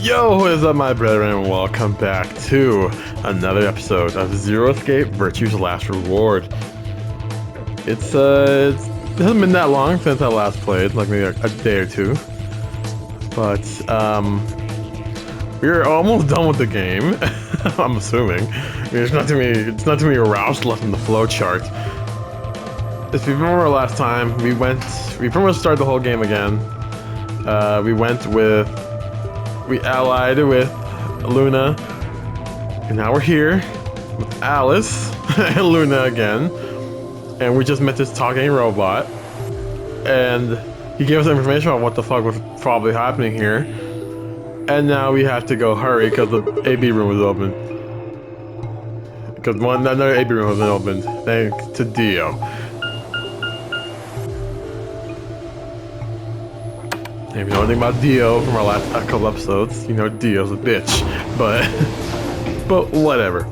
Yo, what is up, my brethren, and welcome back to another episode of Zero Escape Virtue's Last Reward. It hasn't been that long since I last played, like maybe a day or two. But, we're almost done with the game, I'm assuming. I mean, it's not too many routes left in the flowchart. If you remember last time, we pretty much started the whole game again. We allied with Luna, and now we're here with Alice and Luna again, and we just met this talking robot, and he gave us information on what the fuck was probably happening here, and now we have to go hurry because the AB room was open. Because another AB room has been opened, thanks to Dio. If you know anything about Dio from our last couple episodes, you know Dio's a bitch, but whatever.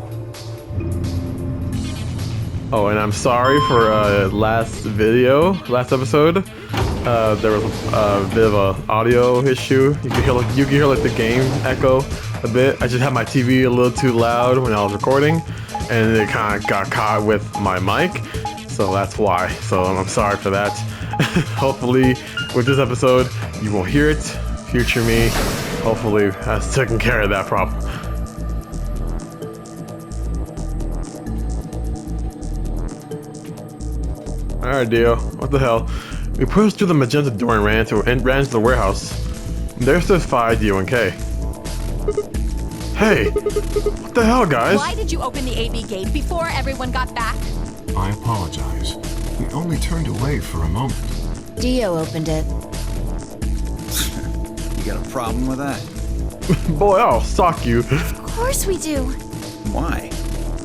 Oh, and I'm sorry for last episode. There was a bit of an audio issue. You can hear like the game echo a bit. I just had my TV a little too loud when I was recording, and it kind of got caught with my mic, so that's why. So I'm sorry for that. Hopefully, with this episode, you won't hear it. Future me, hopefully, has taken care of that problem. Alright, Dio. What the hell? We pushed through the magenta door and ran into the warehouse. There stood Phi, Dio, and K. Hey! What the hell, guys? Why did you open the AB gate before everyone got back? I apologize. We only turned away for a moment. Dio opened it. You got a problem with that? Boy, I'll sock you. Of course we do. Why?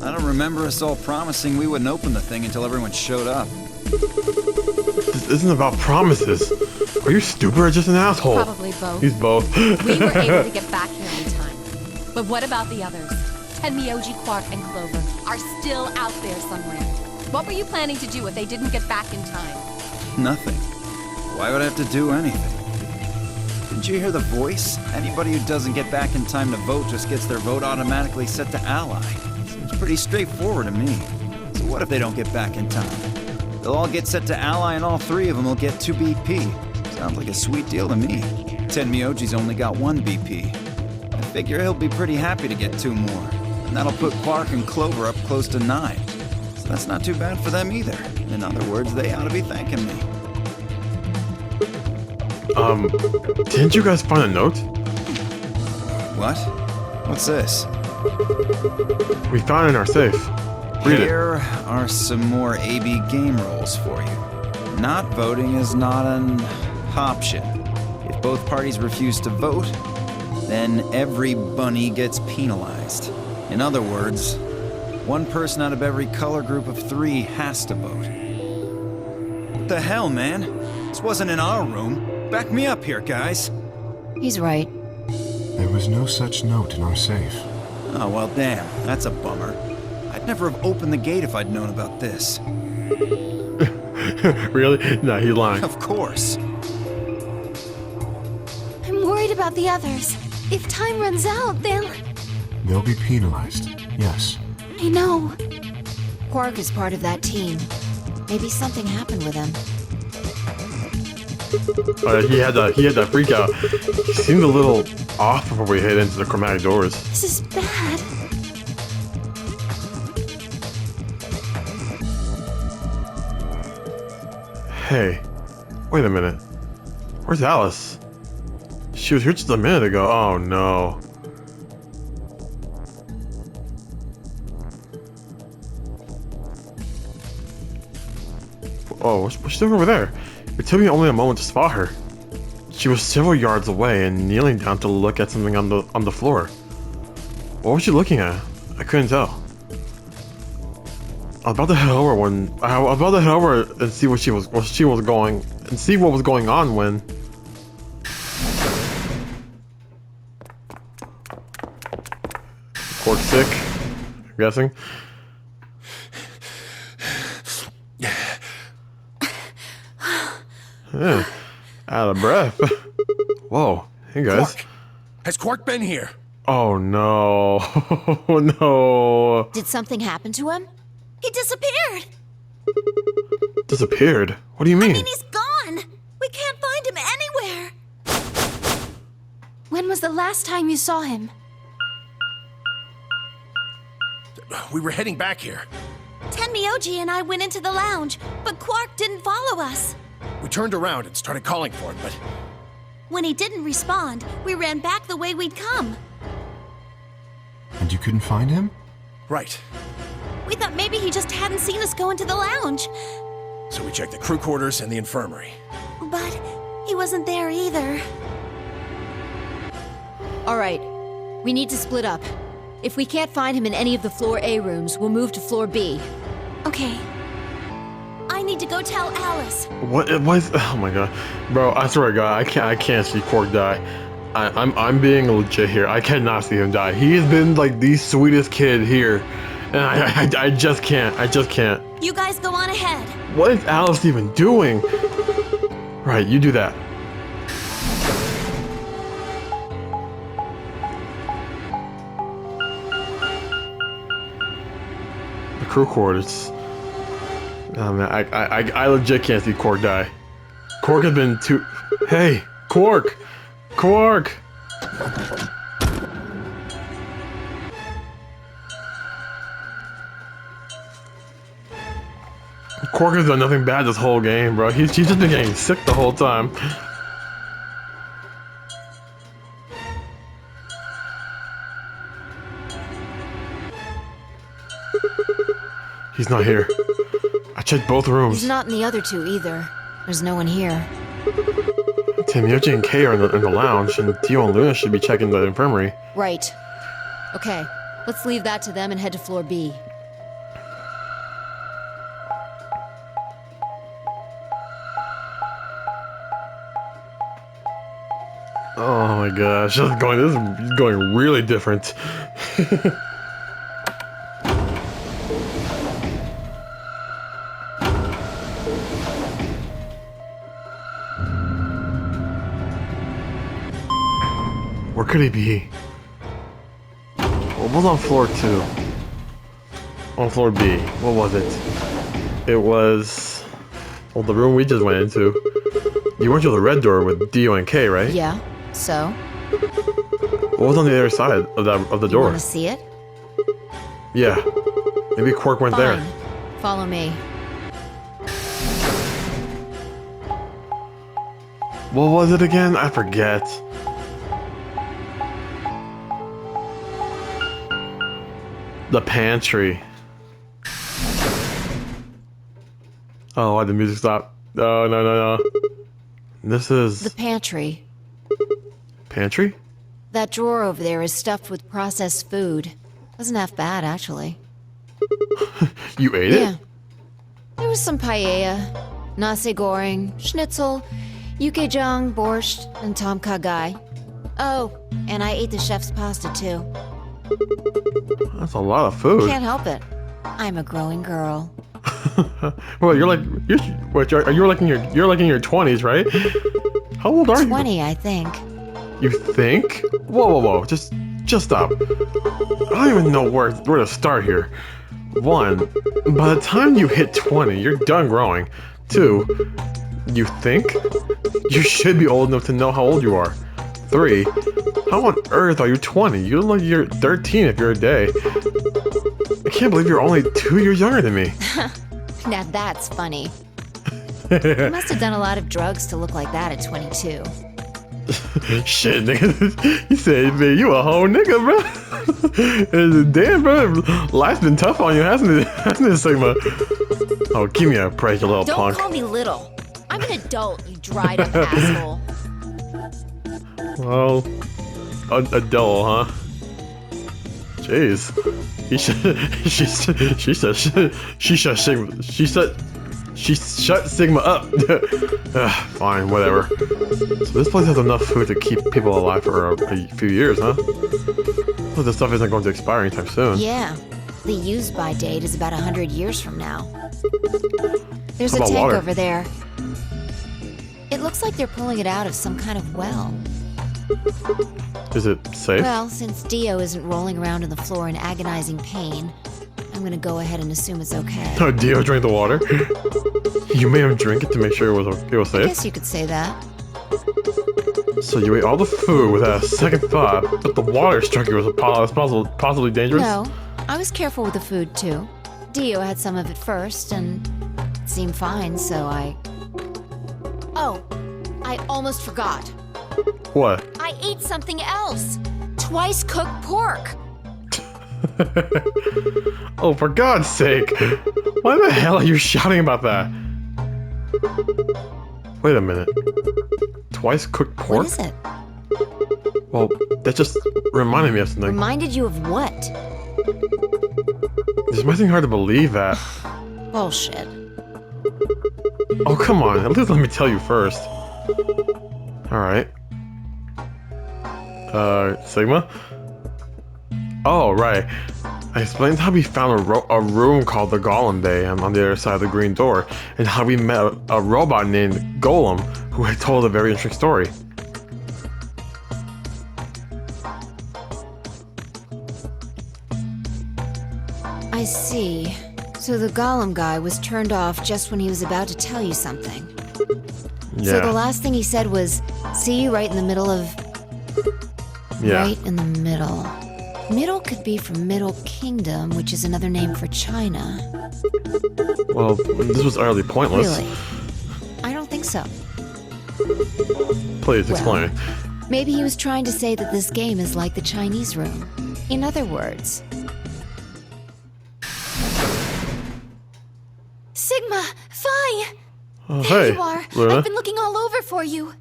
I don't remember us all promising we wouldn't open the thing until everyone showed up. This isn't about promises. Are you stupid or just an asshole? Probably both. He's both. We were able to get back here in time. But what about the others? Tenmyoji, Quark, and Clover are still out there somewhere. What were you planning to do if they didn't get back in time? Nothing. Why would I have to do anything? Didn't you hear the voice? Anybody who doesn't get back in time to vote just gets their vote automatically set to ally. Seems pretty straightforward to me. So what if they don't get back in time? They'll all get set to ally and all three of them will get 2 BP. Sounds like a sweet deal to me. Tenmyoji's only got 1 BP. I figure he'll be pretty happy to get 2 more. And that'll put Quark and Clover up close to 9. So that's not too bad for them either. In other words, they ought to be thanking me. Didn't you guys find a note? What? What's this? We found it in our safe. Read it. Here are some more AB game rules for you. Not voting is not an option. If both parties refuse to vote, then every bunny gets penalized. In other words, 1 person out of every color group of 3 has to vote. What the hell, man? This wasn't in our room. Back me up here, guys. He's right. There was no such note in our safe. Oh, well, damn. That's a bummer. I'd never have opened the gate if I'd known about this. Really? No, he's lying. Of course. I'm worried about the others. If time runs out, They'll be penalized, yes. I know. Quark is part of that team. Maybe something happened with him. He had that freak out. He seemed a little off before we head into the chromatic doors. This is bad. Hey, wait a minute. Where's Alice? She was here just a minute ago. Oh no. Oh, what's she doing over there? It took me only a moment to spot her. She was several yards away and kneeling down to look at something on the floor. What was she looking at? I couldn't tell. I was about to head over and see what was going on when. Quark sick, I'm guessing. Yeah, out of breath. Whoa, hey guys. Quark, Has Quark been here? Oh no. Oh no. Did something happen to him? He disappeared. Disappeared? What do you mean? I mean, he's gone. We can't find him anywhere. When was the last time you saw him? We were heading back here. Tenmyoji and I went into the lounge, but Quark didn't follow us. We turned around and started calling for him, but When he didn't respond, we ran back the way we'd come. And you couldn't find him? right. We thought maybe he just hadn't seen us go into the lounge. So we checked the crew quarters and the infirmary. But he wasn't there either. All right, we need to split up. If we can't find him in any of the Floor A rooms, we'll move to Floor B. Okay. I need to go tell Alice. What is? Oh my god, bro! I swear to God, I can't see Quark die. I'm being legit here. I cannot see him die. He has been like the sweetest kid here, and I just can't. I just can't. You guys go on ahead. What is Alice even doing? Right, you do that. The crew quarters. Oh man, I legit can't see Quark die. Quark has been too. Hey, Quark! Quark! Quark has done nothing bad this whole game, bro. He's just been getting sick the whole time. He's not here. I checked both rooms. He's not in the other two either. There's no one here. Tenmyoji and Kay are in the lounge, and Dio and Luna should be checking the infirmary. Right. Okay, let's leave that to them and head to Floor B. Oh my gosh, this is going really different. Where could he be? What was on floor 2? On floor B. What was it? It was... Well, the room we just went into. You went to the red door with Dio and Kay, right? Yeah, so? What was on the other side of the You door? wanna see it? Yeah. Maybe Quark went Fine. there. Follow me. What was it again? I forget. The pantry. Oh, why'd the music stop? Oh, no. This is... The pantry. Pantry? That drawer over there is stuffed with processed food. Wasn't half bad, actually. You ate Yeah. it? There was some paella, nasi goreng, schnitzel, yukejang, borscht, and tom kha gai. Oh, and I ate the chef's pasta too. That's a lot of food. Can't help it. I'm a growing girl. Well, are you like in your 20s, right? How old are 20, I think. you? You think? Whoa. Just stop. I don't even know where to start here. 1, by the time you hit 20, you're done growing. 2, you think? You should be old enough to know how old you are. 3, how on earth are you 20? You look like you're 13 if you're a day. I can't believe you're only 2 years younger than me. Now that's funny. You must have done a lot of drugs to look like that at 22. Shit, nigga. He said, man, you a whole nigga, bro. Damn, bro. Life's been tough on you, hasn't it? Hasn't it, Sigma? Oh, give me a break, you little Don't punk. call me little. I'm an adult, you dried up asshole. Well, a dull, huh? Jeez. She shut Sigma up. Fine, whatever. So this place has enough food to keep people alive for a few years, huh? Well, this stuff isn't going to expire anytime soon. Yeah, the use-by date is about 100 years from now. There's How a about tank water? over there. It looks like they're pulling it out of some kind of well. Is it safe? Well, since Dio isn't rolling around on the floor in agonizing pain, I'm gonna go ahead and assume it's okay. Oh, Dio drank the water? You made him drink it to make sure it was I safe? guess you could say that. So you ate all the food without a second thought, but the water struck you as possibly dangerous? No, I was careful with the food too. Dio had some of it first, and it seemed fine, so I... Oh, I almost forgot. What? I ate something else. Twice cooked pork. Oh, for God's sake! Why the hell are you shouting about that? Wait a minute. Twice cooked pork? What is it? Well, that just reminded me of something. Reminded you of what? This might seem hard to believe that. Bullshit. Oh, come on. At least let me tell you first. Alright. Sigma? Oh, right. I explained how we found a room called the Golem Bay on the other side of the green door, and how we met a robot named Golem who had told a very interesting story. I see. So the Golem guy was turned off just when he was about to tell you something. Yeah. So the last thing he said was, see you right in the middle of... Yeah. Right in the middle. Middle could be from Middle Kingdom, which is another name for China. Well, this was utterly pointless. Really? I don't think so. Please explain. Maybe he was trying to say that this game is like the Chinese room. In other words... Sigma, Phi! Oh, There hey, you are. Luna. I've been looking all over for you.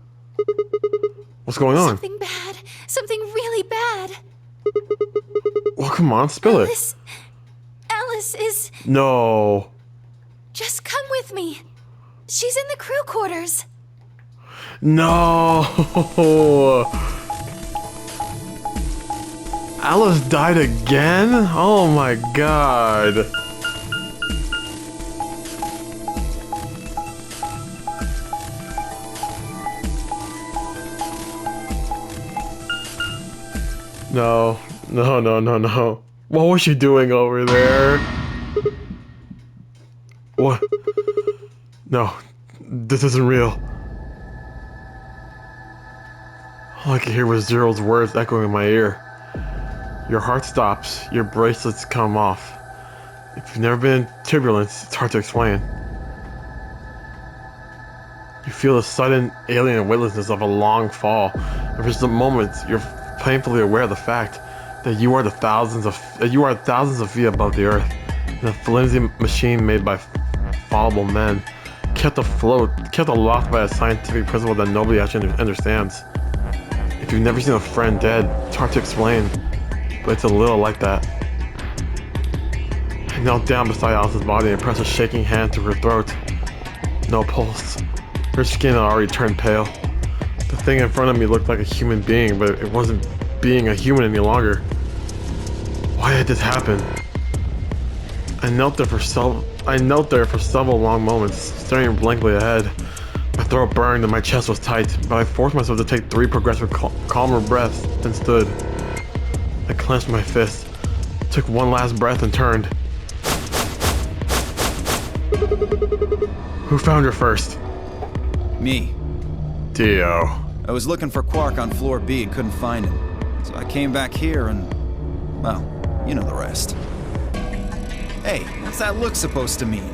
What's going on? Something bad. Something really bad. Well, come on, spill it. Alice is... No. Just come with me. She's in the crew quarters. No. Alice died again? Oh my god. No. No, no, no, no. What was she doing over there? What? No. This isn't real. All I could hear was Zero's words echoing in my ear. Your heart stops, your bracelets come off. If you've never been in turbulence, it's hard to explain. You feel the sudden alien weightlessness of a long fall. And for just a moment, you're painfully aware of the fact that you are thousands of feet above the earth, in a flimsy machine made by fallible men, kept afloat, kept aloft by a scientific principle that nobody actually understands. If you've never seen a friend dead, it's hard to explain, but it's a little like that. I knelt down beside Alice's body and pressed a shaking hand to her throat. No pulse. Her skin had already turned pale. The thing in front of me looked like a human being, but it wasn't being a human any longer. Why did this happen? I knelt there for several long moments, staring blankly ahead. My throat burned and my chest was tight, but I forced myself to take 3 progressive calmer breaths, then stood. I clenched my fist, took one last breath and turned. Who found her first? Me. Dio. I was looking for Quark on floor B and couldn't find him. So I came back here and, well, you know the rest. Hey, what's that look supposed to mean?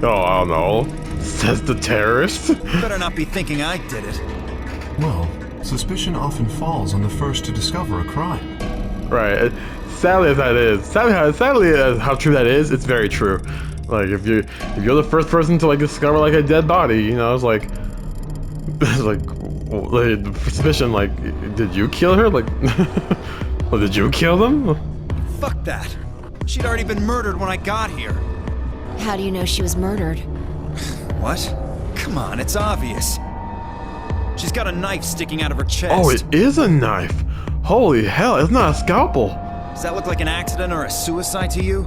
Oh, I don't know. Says the terrorist. Better not be thinking I did it. Well, suspicion often falls on the first to discover a crime. Right. Sadly as that is, sadly as how true that is, it's very true. Like if you're the first person to like discover like a dead body, you know, it's like the suspicion, like, did you kill her? Like, well, did you kill them? Fuck that. She'd already been murdered when I got here. How do you know she was murdered? What? Come on, it's obvious. She's got a knife sticking out of her chest. Oh, it is a knife. Holy hell, it's not a scalpel. Does that look like an accident or a suicide to you?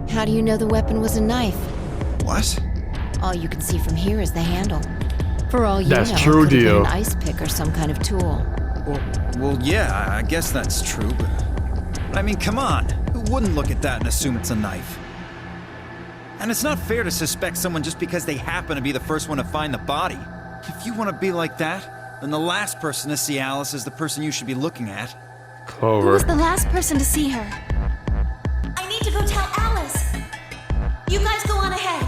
How do you know the weapon was a knife? What? All you can see from here is the handle. For all you That's know, true, it could have been Dio. an ice pick or some kind of tool. Well, Well, yeah, I guess that's true, but I mean, come on. Who wouldn't look at that and assume it's a knife? And it's not fair to suspect someone just because they happen to be the first one to find the body. If you want to be like that, then the last person to see Alice is the person you should be looking at. Who Clover. was the last person to see her? I need to go tell Alice. You guys go on ahead.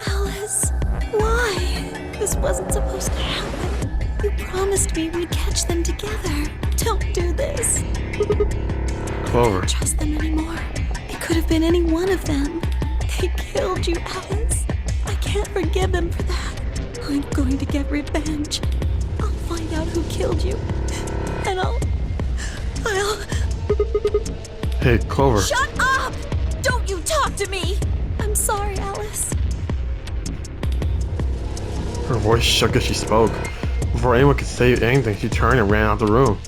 Alice, why? This wasn't supposed to happen. You promised me we'd catch them together. Don't do this. Clover. I don't trust them anymore. It could have been any one of them. They killed you, Alice. I can't forgive them for that. I'm going to get revenge. I'll find out who killed you. And I'll... Hey, Clover. Shut up! Don't you talk to me! I'm sorry, Alice. Her voice shook as she spoke. Before anyone could say anything, she turned and ran out the room.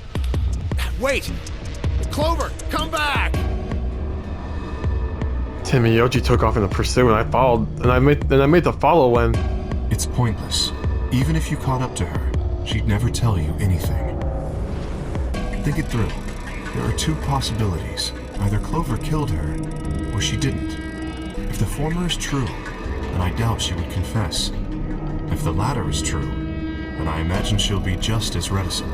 Wait! Clover, come back! Tim and Yoji took off in the pursuit, and I followed. And I made the follow when. It's pointless. Even if you caught up to her, she'd never tell you anything. Think it through. There are two possibilities. Either Clover killed her, or she didn't. If the former is true, then I doubt she would confess. If the latter is true, then I imagine she'll be just as reticent.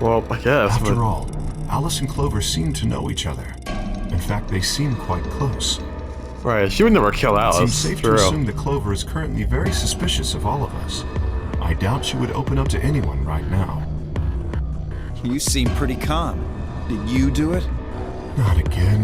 Well, I guess. After but all, Alice and Clover seem to know each other. In fact, they seem quite close. right, she would never kill It Alice. seems safe for to real. assume that Clover is currently very suspicious of all of us. I doubt she would open up to anyone right now. You seem pretty calm. Did you do it? Not again.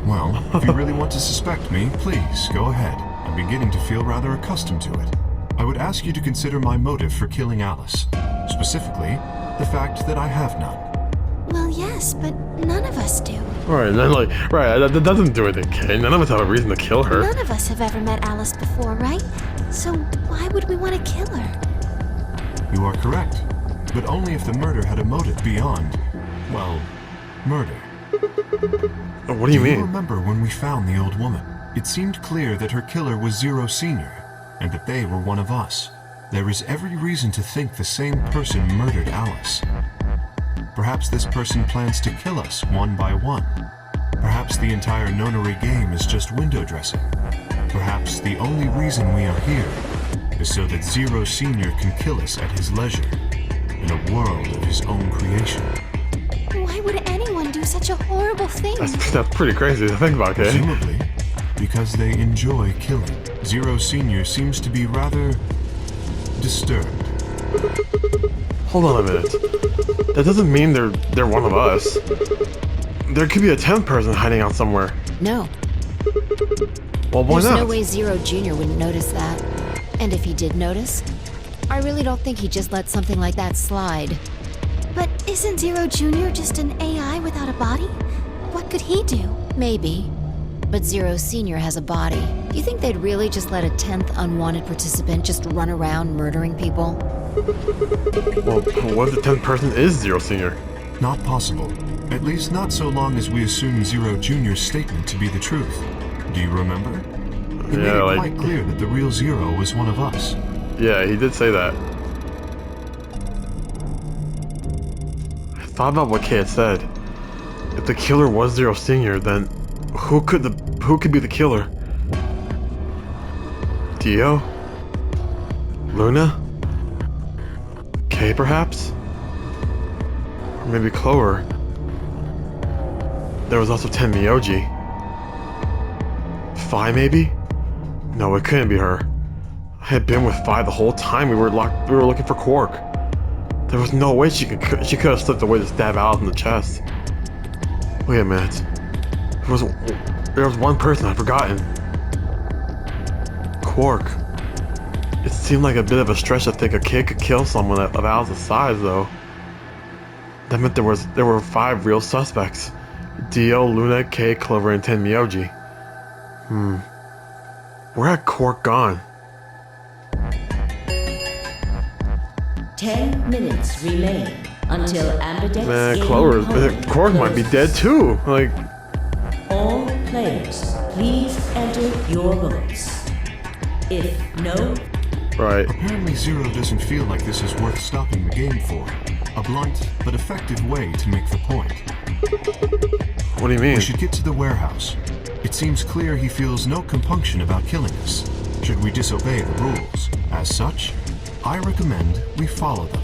Well, if you really want to suspect me, please, go ahead. I'm beginning to feel rather accustomed to it. I would ask you to consider my motive for killing Alice. Specifically, the fact that I have none. Well, yes, but none of us do. Right, and then that doesn't do anything, kid. None of us have a reason to kill her. None of us have ever met Alice before, right? So why would we want to kill her? You are correct. But only if the murder had a motive beyond, well, murder. What do you Do you mean? remember when we found the old woman? It seemed clear that her killer was Zero Senior, and that they were one of us. There is every reason to think the same person murdered Alice. Perhaps this person plans to kill us one by one. Perhaps the entire nonary game is just window dressing. Perhaps the only reason we are here is so that Zero Senior can kill us at his leisure, in a world of his own creation. Why would anyone do such a horrible thing? That's pretty crazy to think about, kid. Presumably, because they enjoy killing. Zero Senior seems to be rather disturbed. Hold on a minute. That doesn't mean they're one of us. There could be a 10th person hiding out somewhere. No, Well, why there's not? no way Zero Jr. wouldn't notice that. And if he did notice, I really don't think he'd just let something like that slide. But isn't Zero Jr. just an AI without a body? What could he do? Maybe. But Zero Senior has a body. Do you think they'd really just let a 10th unwanted participant just run around murdering people? Well, what if the 10th person is Zero Senior? Not possible. At least not so long as we assume Zero Jr.'s statement to be the truth. Do you remember? He made it quite clear that the real Zero was one of us. Yeah, he did say that. I thought about what Kay had said. If the killer was Zero Senior, then who could be the killer? Dio? Luna? Kay, perhaps? Or maybe Clover? There was also Ten Miyoji. Fi, maybe? No, it couldn't be her. I had been with Fi the whole time we were looking for Quark. There was no way she could have slipped away to stab Alice in the chest. Wait a minute. There was one person I'd forgotten. Quark. It seemed like a bit of a stretch to think a kid could kill someone of Alice's size, though. That meant there were 5 real suspects: Dio, Luna, Kay, Clover, and Ten Miyoji. Where had Quark gone? 10 minutes remain until Ambidex Man, game Clover, home Quark might be dead closes. too. Like, All players, please enter your votes. If no, right. Apparently Zero doesn't feel like this is worth stopping the game for. A blunt but effective way to make the point. What do you mean? We should get to the warehouse. It seems clear he feels no compunction about killing us, should we disobey the rules. As such, I recommend we follow them.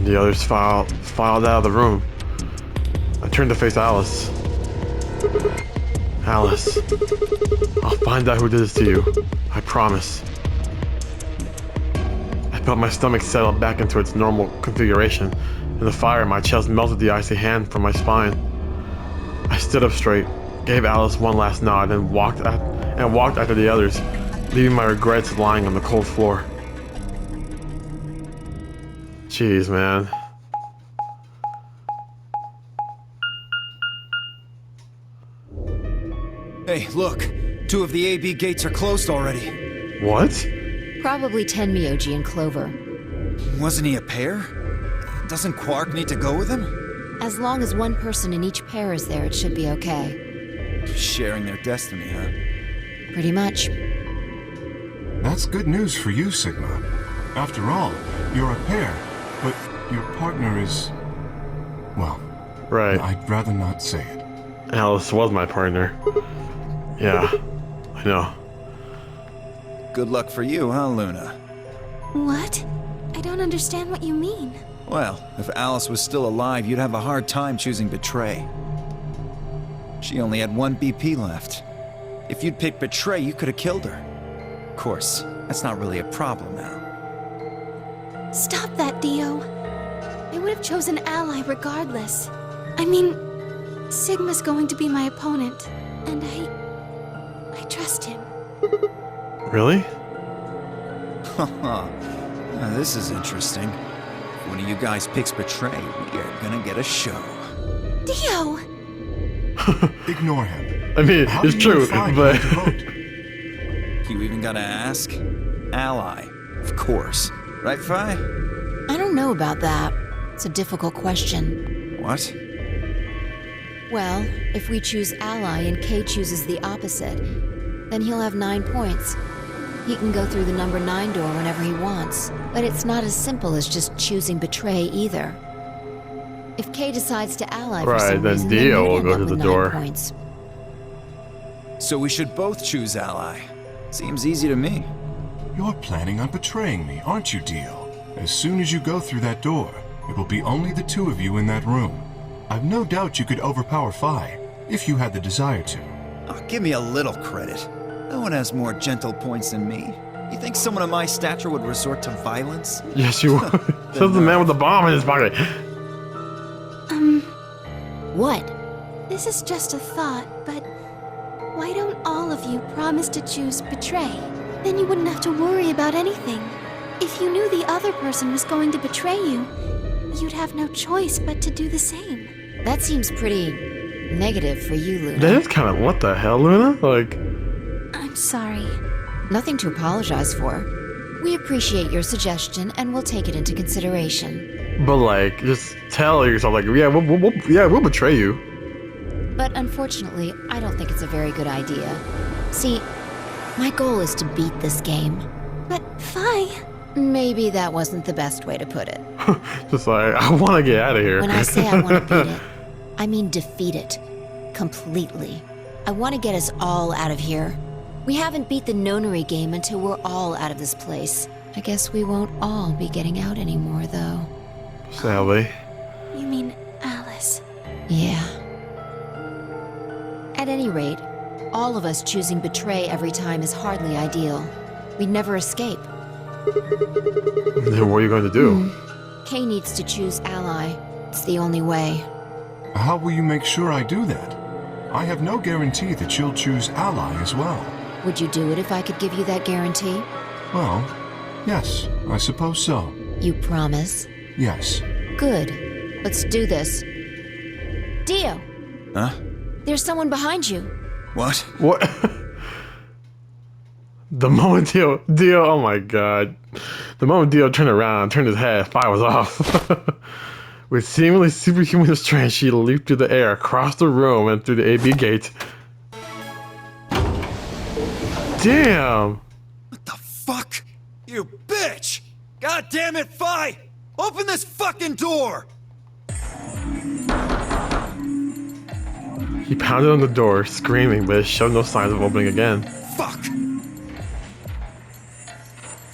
The others filed out of the room. I turned to face Alice. Alice, I'll find out who did this to you. I promise. I felt my stomach settle back into its normal configuration, and the fire in my chest melted the icy hand from my spine. I stood up straight, gave Alice one last nod, and walked after the others, leaving my regrets lying on the cold floor. Jeez, man. Hey, look. 2 of the AB gates are closed already. What? Probably Tenmyoji and Clover. Wasn't he a pair? Doesn't Quark need to go with him? As long as one person in each pair is there, it should be okay. Sharing their destiny, huh? Pretty much. That's good news for you, Sigma. After all, you're a pair, but your partner is... well, Right. I'd rather not say it. Alice was my partner. Yeah, I know. Good luck for you, huh, Luna? What? I don't understand what you mean. Well, if Alice was still alive, you'd have a hard time choosing Betray. She only had 1 BP left. If you'd picked Betray, you could have killed her. Of course, that's not really a problem now. Stop that, Dio. I would have chosen Ally regardless. I mean, Sigma's going to be my opponent, and I trust him. Really? Haha. Now, this is interesting. If one of you guys picks Betray, we are gonna get a show. Dio! Ignore him. I mean, How it's do you true, decide but... how to vote? You even gotta ask? Ally, of course. Right, Fi? I don't know about that. It's a difficult question. What? Well, if we choose Ally and Kay chooses the opposite, then he'll have 9 points. He can go through the number 9 door whenever he wants. But it's not as simple as just choosing Betray either. If Kay decides to ally for Right, some then reason, Dio he'd will end go up to with the 9 door. Points. So we should both choose Ally. Seems easy to me. You're planning on betraying me, aren't you, Dio? As soon as you go through that door, it will be only the 2 of you in that room. I've no doubt you could overpower Fi, if you had the desire to. Oh, give me a little credit. No one has more gentle points than me. You think someone of my stature would resort to violence? Yes, you would. Says the man with the bomb in his pocket. What? This is just a thought, but why don't all of you promise to choose Betray? Then you wouldn't have to worry about anything. If you knew the other person was going to betray you, you'd have no choice but to do the same. That seems pretty negative for you, Luna. That is kind of... what the hell, Luna? Like... I'm sorry. Nothing to apologize for. We appreciate your suggestion and we'll take it into consideration. But like, just tell yourself, like, yeah, we'll betray you. But unfortunately, I don't think it's a very good idea. See, my goal is to beat this game. But Fi, Maybe that wasn't the best way to put it. Just like, I want to get out of here. When I say I want to beat it, I mean defeat it. Completely. I want to get us all out of here. We haven't beat the nonary game until we're all out of this place. I guess we won't all be getting out anymore, though. Sadly. you mean Alice. Yeah. At any rate, all of us choosing Betray every time is hardly ideal. We'd never escape. Then what are you going to do? Kay needs to choose Ally. It's the only way. How will you make sure I do that? I have no guarantee that she'll choose Ally as well. Would you do it if I could give you that guarantee? Well, yes, I suppose so. You promise? Yes. Good. Let's do this. Dio! Huh? There's someone behind you. What? What? The moment Dio, oh my god. The moment Dio turned around, turned his head, fire was off. With seemingly superhuman strength, she leaped through the air, across the room, and through the AB gate. Damn! What the fuck? You bitch! God damn it, Phi! Open this fucking door! He pounded on the door, screaming, but it showed no signs of opening again. Fuck!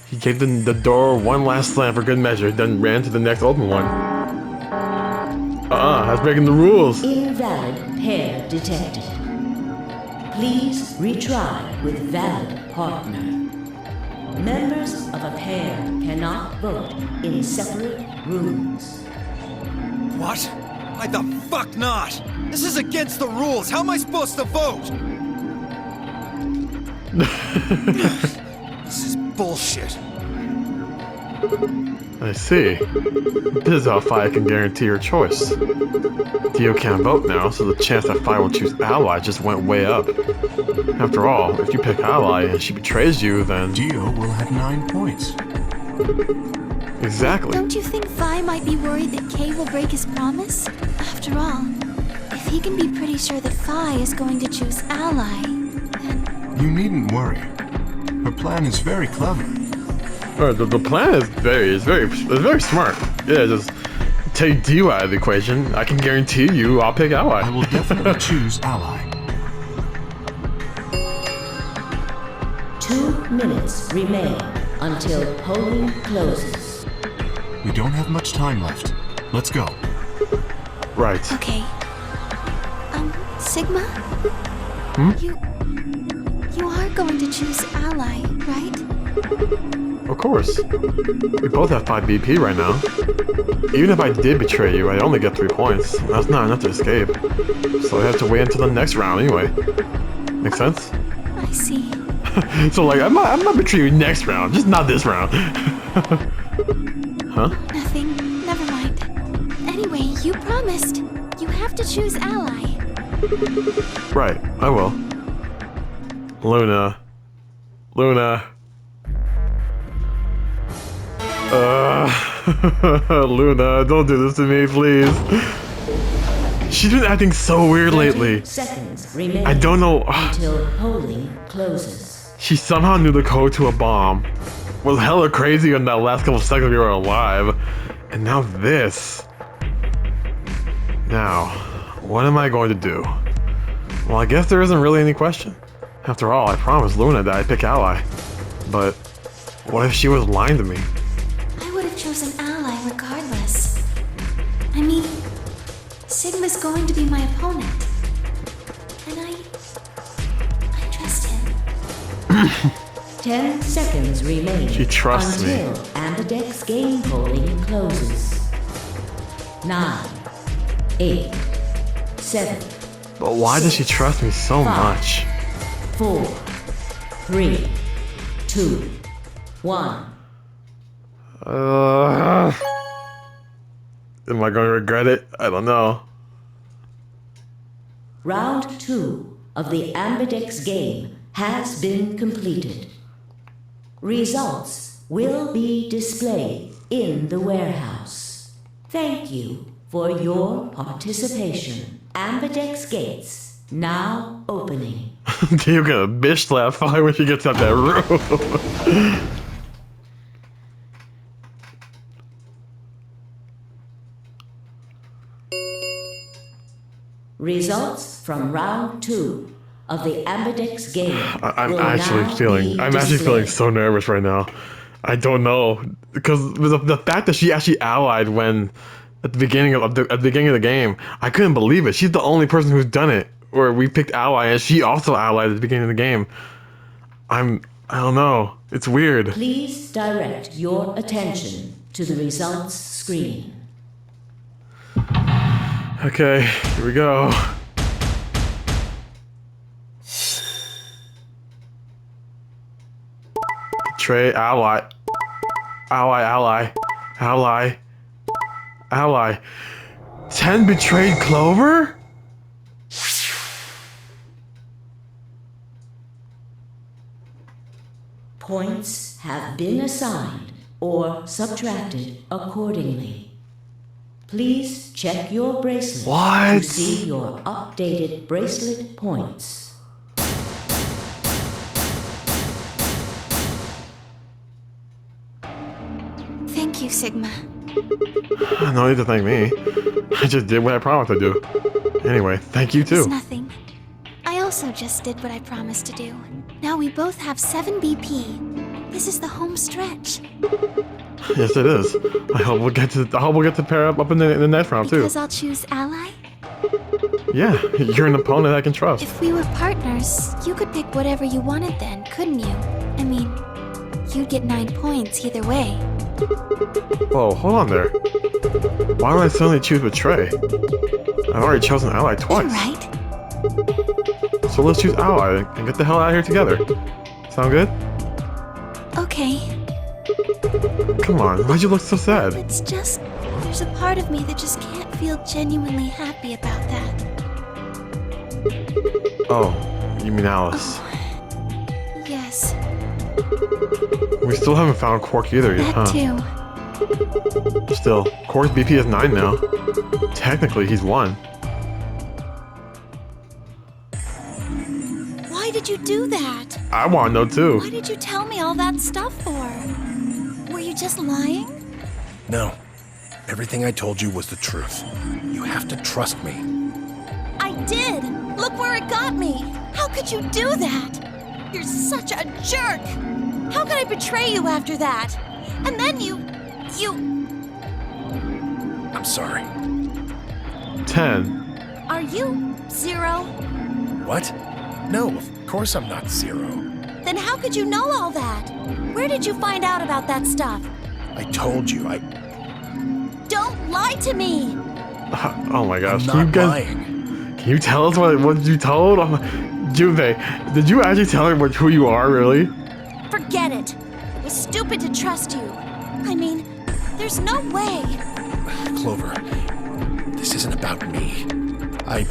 He gave the door one last slam for good measure, then ran to the next open one. That's breaking the rules. Invalid pair detected. Please retry with valid partner. Members of a pair cannot vote in separate rooms. What? Why the fuck not? This is against the rules. How am I supposed to vote? This is bullshit. I see. This is how Phi can guarantee her choice. Dio can't vote now, so the chance that Phi will choose Ally just went way up. After all, if you pick Ally and she betrays you, then... Dio will have 9 points. Exactly. Don't you think Vi might be worried that Kay will break his promise? After all, if he can be pretty sure that Vi is going to choose Ally, then... You needn't worry. Her plan is very clever. Alright, the plan is very smart. Yeah, just take Dio out of the equation. I can guarantee you I'll pick Ally. I will definitely choose Ally. 2 minutes remain until polling closes. We don't have much time left. Let's go. Right. Okay. Sigma? You are going to choose Ally, right? Of course. We both have 5 BP right now. Even if I did betray you, I'd only get 3 points. That's not enough to escape. So I have to wait until the next round anyway. Make sense? I see. So like, I'm not betraying you next round, just not this round. Huh? Nothing. Never mind. Anyway, you promised. You have to choose Ally. Right, I will. Luna. Luna, don't do this to me, please. She's been acting so weird lately. Seconds remain I don't know. until polling closes. She somehow knew the code to a bomb. Was hella crazy in that last couple seconds we were alive. And now this. Now, what am I going to do? Well, I guess there isn't really any question. After all, I promised Luna that I'd pick Ally. But what if she was lying to me? I would have chosen Ally regardless. I mean, Sigma's going to be my opponent. And I trust him. 10 seconds remain She trusts me. until Ambidex game polling closes. 9, 8, 7, But why does she trust me so much? 4, 3, 2, 1. Am I going to regret it? I don't know. Round 2 of the Ambidex game has been completed. Results will be displayed in the warehouse. Thank you for your participation. Ambidex gates now opening. You're gonna bitch slap Phi when she gets out that room. Results from round 2 of the Ambidex game. I'm will actually now feeling. be I'm actually feeling displayed. so nervous right now. I don't know because the fact that she actually allied when at the beginning of the game, I couldn't believe it. She's the only person who's done it. Where we picked Ally and she also allied at the beginning of the game. I don't know. It's weird. Please direct your attention to the results screen. Okay, here we go. Betray ally. Ally. 10 betrayed Clover? Points have been assigned or subtracted accordingly. Please check your bracelet What? to see your updated bracelet points. Sigma. No need to thank me. I just did what I promised to do. Anyway, thank you too. It's nothing. I also just did what I promised to do. Now we both have 7 BP. This is the home stretch. Yes, it is. I hope we'll get to pair up in the next round too. Because I'll choose ally? Yeah, you're an opponent I can trust. If we were partners, you could pick whatever you wanted then, couldn't you? I mean, you'd get 9 points either way. Whoa, hold on there. Why would I suddenly choose Betray? I've already chosen ally twice. Right. So let's choose ally and get the hell out of here together. Sound good? Okay. Come on, why'd you look so sad? It's just, there's a part of me that just can't feel genuinely happy about that. Oh, you mean Alice. Yes, We still haven't found Quark either yet, that huh? too. Still, Quark's BP is 9 now. Technically, he's 1. Why did you do that? I want to know too. Why did you tell me all that stuff for? Were you just lying? No. Everything I told you was the truth. You have to trust me. I did! Look where it got me! How could you do that? You're such a jerk! How could I betray you after that? And then you... I'm sorry. 10. Are you 0? What? No, of course I'm not 0. Then how could you know all that? Where did you find out about that stuff? I told you, Don't lie to me! Oh my gosh, I'm can you not guys... lying. Can you tell us what you told? Juve, did you actually tell me who you are, really? Forget it! It was stupid to trust you. I mean, there's no way. Clover, this isn't about me. I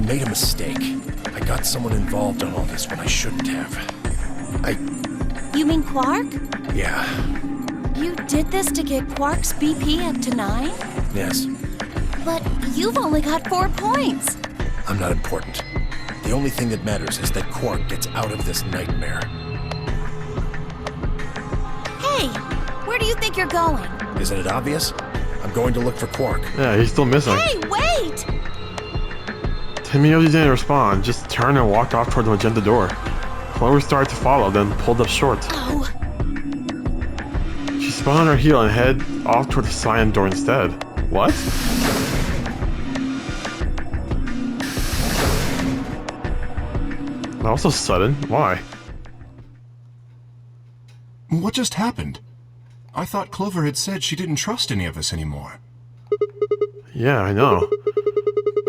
made a mistake. I got someone involved on all this when I shouldn't have. You mean Quark? Yeah, You did this to get Quark's BP up to 9? yes, But you've only got 4 points. I'm not important. The only thing that matters is that Quark gets out of this nightmare. Hey, where do you think you're going? Isn't it obvious? I'm going to look for Quark. Yeah, he's still missing. Hey, wait! Timioji didn't respond, just turned and walked off toward the magenta door. Clover started to follow, then pulled up short. Oh, She spun on her heel and headed off toward the cyan door instead. What? That was so sudden. Why? What just happened? I thought Clover had said she didn't trust any of us anymore. Yeah, I know.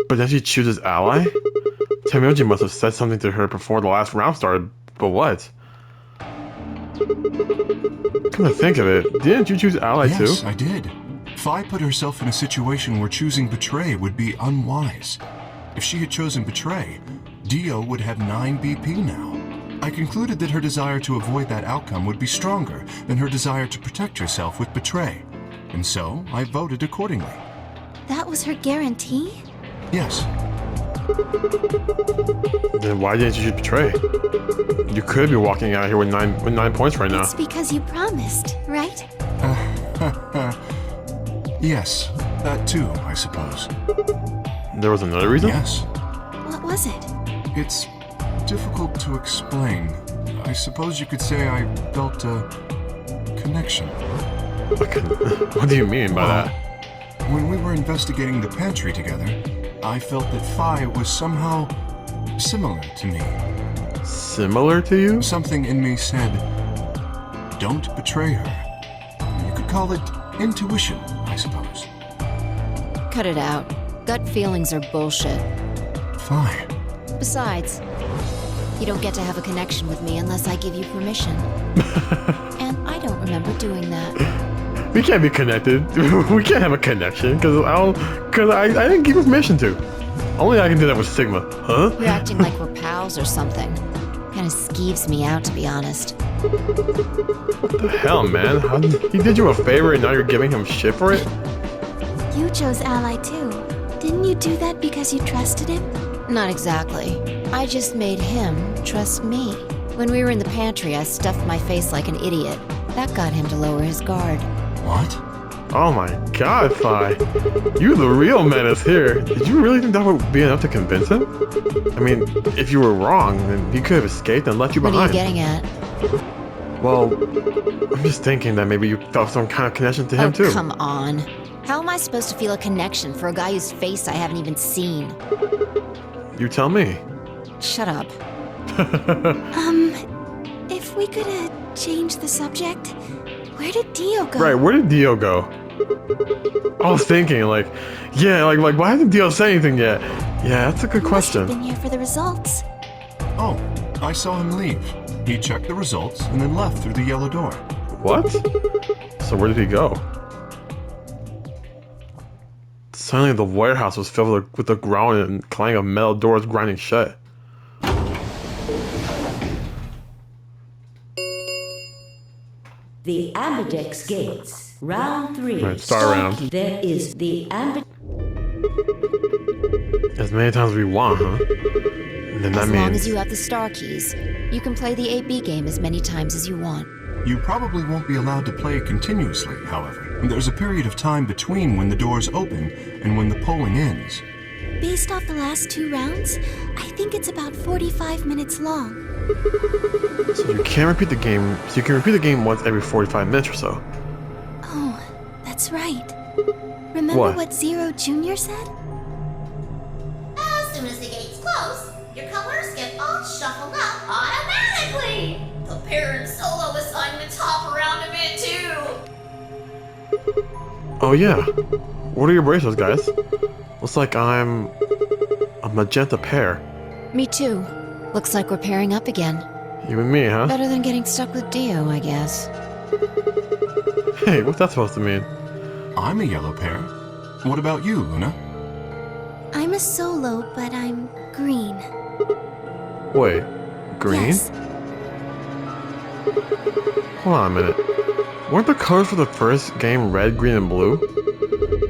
But then she chooses ally? Timioji must have said something to her before the last round started, but what? Come to think of it, didn't you choose ally too? Yes, I did. Phi put herself in a situation where choosing Betray would be unwise. If she had chosen Betray, Dio would have 9 BP now. I concluded that her desire to avoid that outcome would be stronger than her desire to protect herself with Betray. And so, I voted accordingly. that was her guarantee? Yes, Then why didn't you choose Betray? You could be walking out here with 9 points right now. It's because you promised, right? yes, that too, I suppose. There was another reason? Yes. What was it? It's difficult to explain. I suppose you could say I felt a connection. What do you mean by that? When we were investigating the pantry together, I felt that Phi was somehow similar to me. Similar to you? Something in me said, don't betray her. You could call it intuition, I suppose. Cut it out. Gut feelings are bullshit. Phi. Besides, you don't get to have a connection with me unless I give you permission. And I don't remember doing that. We can't be connected. We can't have a connection because I didn't give you permission to. Only I can do that with Sigma, huh? You're acting like we're pals or something. Kinda skeeves me out, to be honest. What the hell, man? He did you a favor and now you're giving him shit for it? You chose ally too. Didn't you do that because you trusted him? Not exactly. I just made him trust me. When we were in the pantry, I stuffed my face like an idiot. That got him to lower his guard. What? Oh my god, Phi. You the real menace here. Did you really think that would be enough to convince him? I mean, if you were wrong, then he could have escaped and left you What are you behind. getting at? Well, I'm just thinking that maybe you felt some kind of connection to him too. Come on. How am I supposed to feel a connection for a guy whose face I haven't even seen? You tell me. Shut up. If we could change the subject, where did Dio go? Right, where did Dio go? I was thinking, like, why hasn't Dio said anything yet? Yeah, that's a good He must have question. been here for the results. Oh, I saw him leave. He checked the results and then left through the yellow door. What? So where did he go? Suddenly the warehouse was filled with the ground and clang of metal doors grinding shut. The Ambidex Gates. Round 3. Right, start round. There is the Ambidex. As many times as we want, huh? And then that As means... long as you have the star keys, you can play the 8B game as many times as you want. You probably won't be allowed to play continuously, however. There's a period of time between when the doors open and when the polling ends. Based off the last 2 rounds, I think it's about 45 minutes long. So you can repeat the game. So you can repeat the game once every 45 minutes or so. Oh, that's right. Remember what Zero Jr. said? As soon as the gates close, your colors get all shuffled up automatically. The parent solo assignments hop around a bit too. Oh yeah. What are your bracelets, guys? Looks like I'm a magenta pair. Me too. Looks like we're pairing up again. You and me, huh? Better than getting stuck with Dio, I guess. Hey, what's that supposed to mean? I'm a yellow pair. What about you, Luna? I'm a solo, but I'm green. Wait, green? Yes. Hold on a minute. Weren't the colors for the first game red, green, and blue?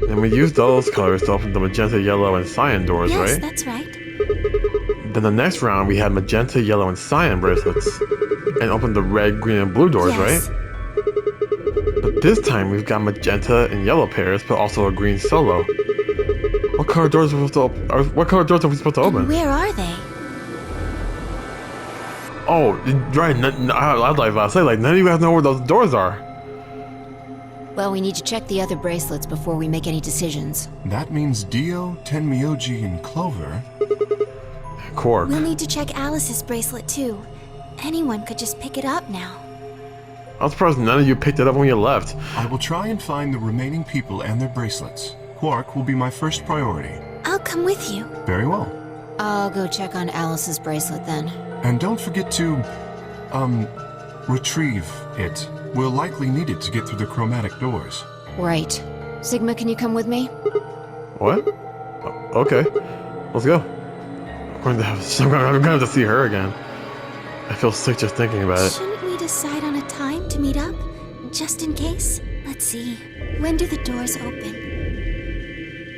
And we used those colors to open the magenta, yellow, and cyan doors, Yes, right? that's right. Then the next round we had magenta, yellow, and cyan bracelets. And opened the red, green, and blue doors, Yes. right? But this time we've got magenta and yellow pairs, but also a green solo. What color doors are we supposed to what color doors are we supposed to open? Where are they? Oh, right. I'd like to say, like, none of you guys know where those doors are. Well, we need to check the other bracelets before we make any decisions. That means Dio, Tenmyoji, and Clover. Quark. We'll need to check Alice's bracelet too. Anyone could just pick it up now. I'm surprised none of you picked it up when you left. I will try and find the remaining people and their bracelets. Quark will be my first priority. I'll come with you. Very well. I'll go check on Alice's bracelet then. And don't forget to, retrieve it. We'll likely need it to get through the chromatic doors. Right. Sigma, can you come with me? What? Okay. Let's go. I'm gonna have to see her again. I feel sick just thinking about it. Shouldn't we decide on a time to meet up? Just in case? Let's see. When do the doors open?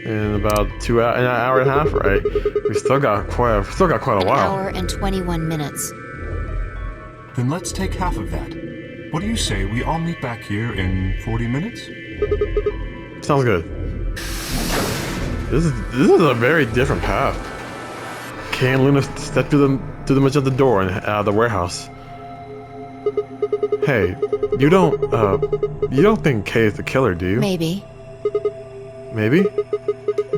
In about an hour and a half, right? We still got quite a An while. hour and 21 minutes. Then let's take half of that. What do you say we all meet back here in 40 minutes? Sounds good. This is a very different path. Kay and Luna step through the magenta door and out of the warehouse. Hey, you don't think Kay is the killer, do you? Maybe. Maybe?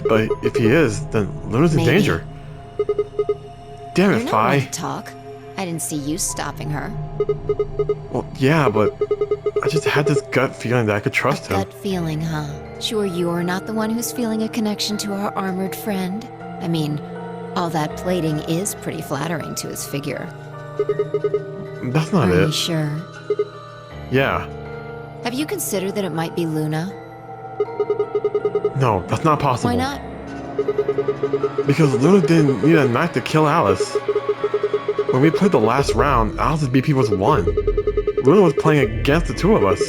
But if he is, then Luna's in Maybe. danger. Damn You're it, not Phi. one to talk. I didn't see you stopping her. Well, yeah, but I just had this gut feeling that I could trust him. Gut feeling, huh? Sure, you're not the one who's feeling a connection to our armored friend. I mean, all that plating is pretty flattering to his figure. That's not Are you it. sure? Yeah. Have you considered that it might be Luna? No, that's not possible. Why not? Because Luna didn't need a knife to kill Alice. When we played the last round, Alice's BP was 1. Luna was playing against the two of us.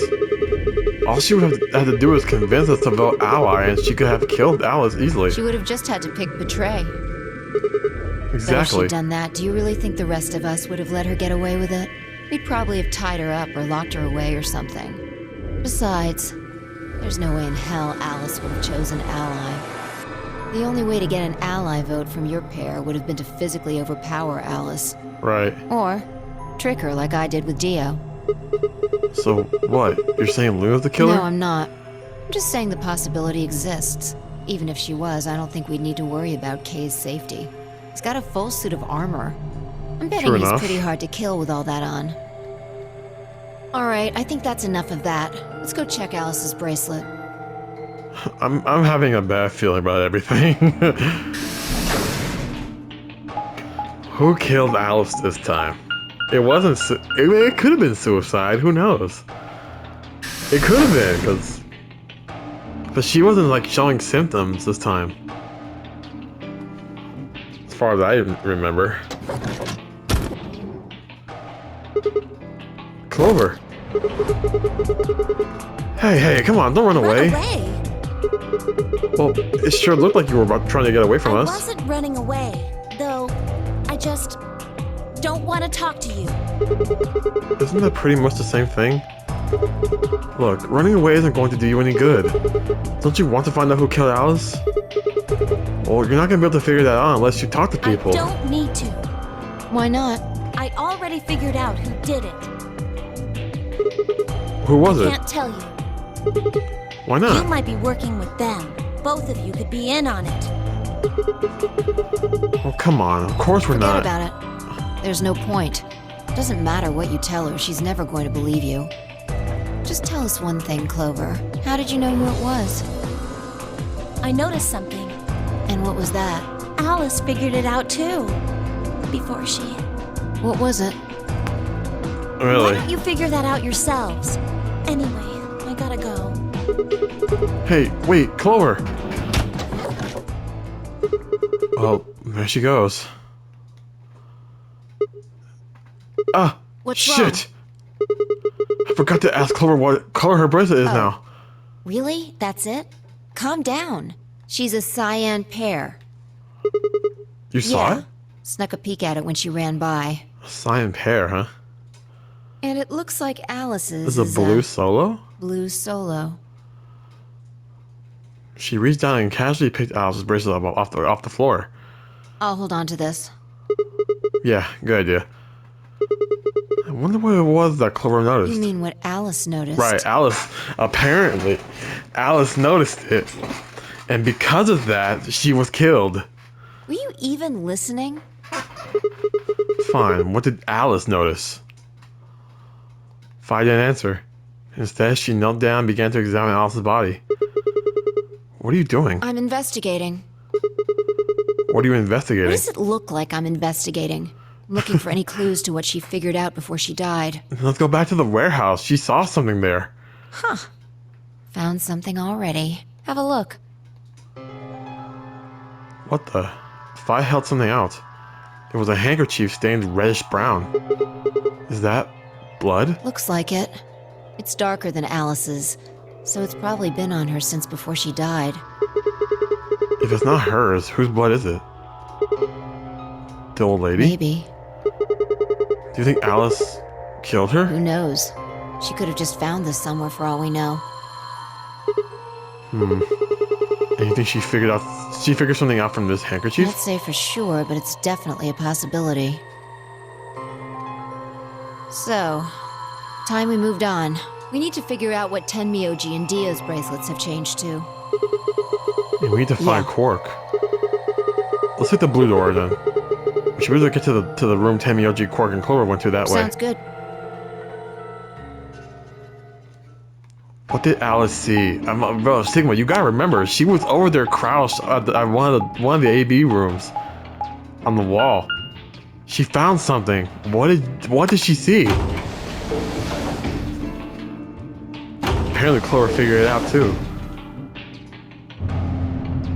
All she would have had to do was convince us to vote ally, and she could have killed Alice easily. She would have just had to pick betray. But if Exactly. she'd done that, do you really think the rest of us would have let her get away with it? We'd probably have tied her up or locked her away or something. Besides, There's no way in hell Alice would have chosen Ally. The only way to get an ally vote from your pair would have been to physically overpower Alice. Right. Or trick her like I did with Dio. So what? You're saying Luna's the killer? No, I'm not. I'm just saying the possibility exists. Even if she was, I don't think we'd need to worry about Kay's safety. He's got a full suit of armor. I'm betting True he's enough. pretty hard to kill with all that on. Alright, I think that's enough of that. Let's go check Alice's bracelet. I'm having a bad feeling about everything. Who killed Alice this time? It wasn't. It could have been suicide. Who knows? It could have been, because. But she wasn't like showing symptoms this time. As far as I remember. Clover. Hey, come on, don't run away. Well, it sure looked like you were about trying to get away from us. I wasn't running away, though. I just don't want to talk to you. Isn't that pretty much the same thing? Look, running away isn't going to do you any good. Don't you want to find out who killed Alice? Well, you're not going to be able to figure that out unless you talk to people. I don't need to. Why not? I already figured out who did it. Who was I it? can't tell you. Why You not? might be working with them. Both of you could be in on it. Oh, come on. Of course we're Forget not. about it. There's no point. It doesn't matter what you tell her, she's never going to believe you. Just tell us one thing, Clover. How did you know who it was? I noticed something. And what was that? Alice figured it out too. Before she... What was it? Why Really? don't you figure that out yourselves? Anyway, I gotta go. Hey, wait, Clover. Well, there she goes. Ah, What's shit. I forgot to ask Clover what color her bracelet is now. Really? That's it? Calm down. She's a cyan pear. You saw it? Snuck a peek at it when she ran by. Cyan pear, huh? And it looks like Alice's This is a blue solo? blue solo. She reached down and casually picked Alice's bracelet up off the floor. I'll hold on to this. Yeah, good idea. I wonder what it was that Clover noticed. You mean what Alice noticed? Right, Alice, apparently, Alice noticed it. And because of that, she was killed. Were you even listening? Fine, what did Alice notice? Fi didn't answer. Instead, she knelt down and began to examine Alice's body. What are you doing? I'm investigating. What are you What investigating? does it look like I'm investigating? Looking for any clues to what she figured out before she died. Let's go back to the warehouse. She saw something there. Found something already. Have a look. What the? Fi held something out. It was a handkerchief stained reddish brown. Is that blood? Looks like it. It's darker than Alice's, so it's probably been on her since before she died. If it's not hers, whose blood is it? The old lady? Maybe. Do you think Alice killed her? Who knows? She could have just found this somewhere for all we know. And you think she figured something out from this handkerchief? Can't say for sure, but it's definitely a possibility. So, time we moved on. We need to figure out what Tenmyoji and Dio's bracelets have changed to. And we need to find Yeah. Quark. Let's hit the blue door then. We should really get to the room Tenmyoji, Quark, and Clover went to that way. Sounds good. What did Alice see? Bro, Sigma, you gotta remember, she was over there crouched at one of the AB rooms on the wall. She found something. What did she see? Apparently Clover figured it out too.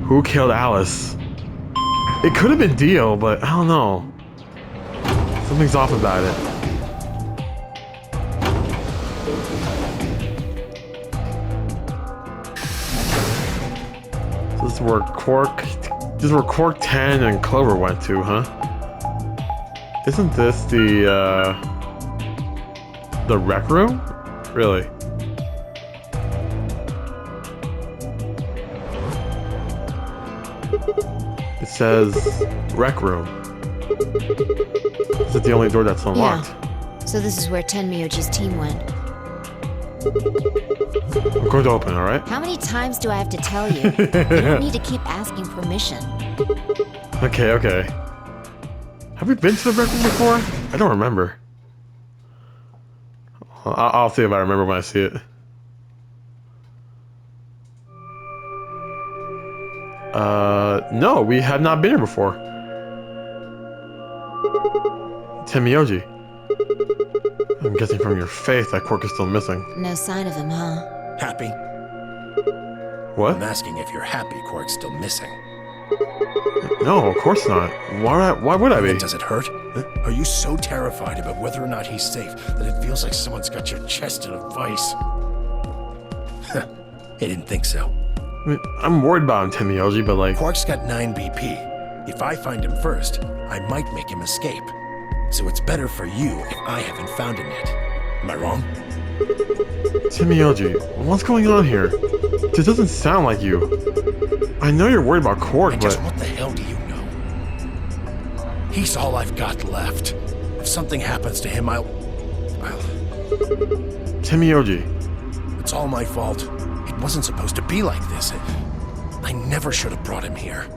Who killed Alice? It could have been Dio, but I don't know. Something's off about it. This is where Quark 10 and Clover went to, huh? Isn't this the rec room? Really? It says rec room. Is it the only door that's unlocked? Yeah. So this is where Tenmyoji's team went. I'm going to open, alright? How many times do I have to tell you? You don't need to keep asking permission. Okay, okay. Have we been to the rec room before? I don't remember. I'll see if I remember when I see it. No, we have not been here before. Tenmyoji. I'm guessing from your face that Quark is still missing. No sign of him, huh? Happy? What? I'm asking if you're happy Quark's still missing. No, of course not. Why would I be? Does it hurt? Huh? Are you so terrified about whether or not he's safe that it feels like someone's got your chest in a vice? I didn't think so. I mean, I'm worried about him, Tenmyoji, but like... Quark's got 9 BP. If I find him first, I might make him escape. So it's better for you if I haven't found him yet. Am I wrong? Tenmyoji, what's going on here? This doesn't sound like you. I know you're worried about Quark, And but... just what the hell do you know? He's all I've got left. If something happens to him, I'll... Tenmyoji. It's all my fault. It wasn't supposed to be like this. I never should have brought him here.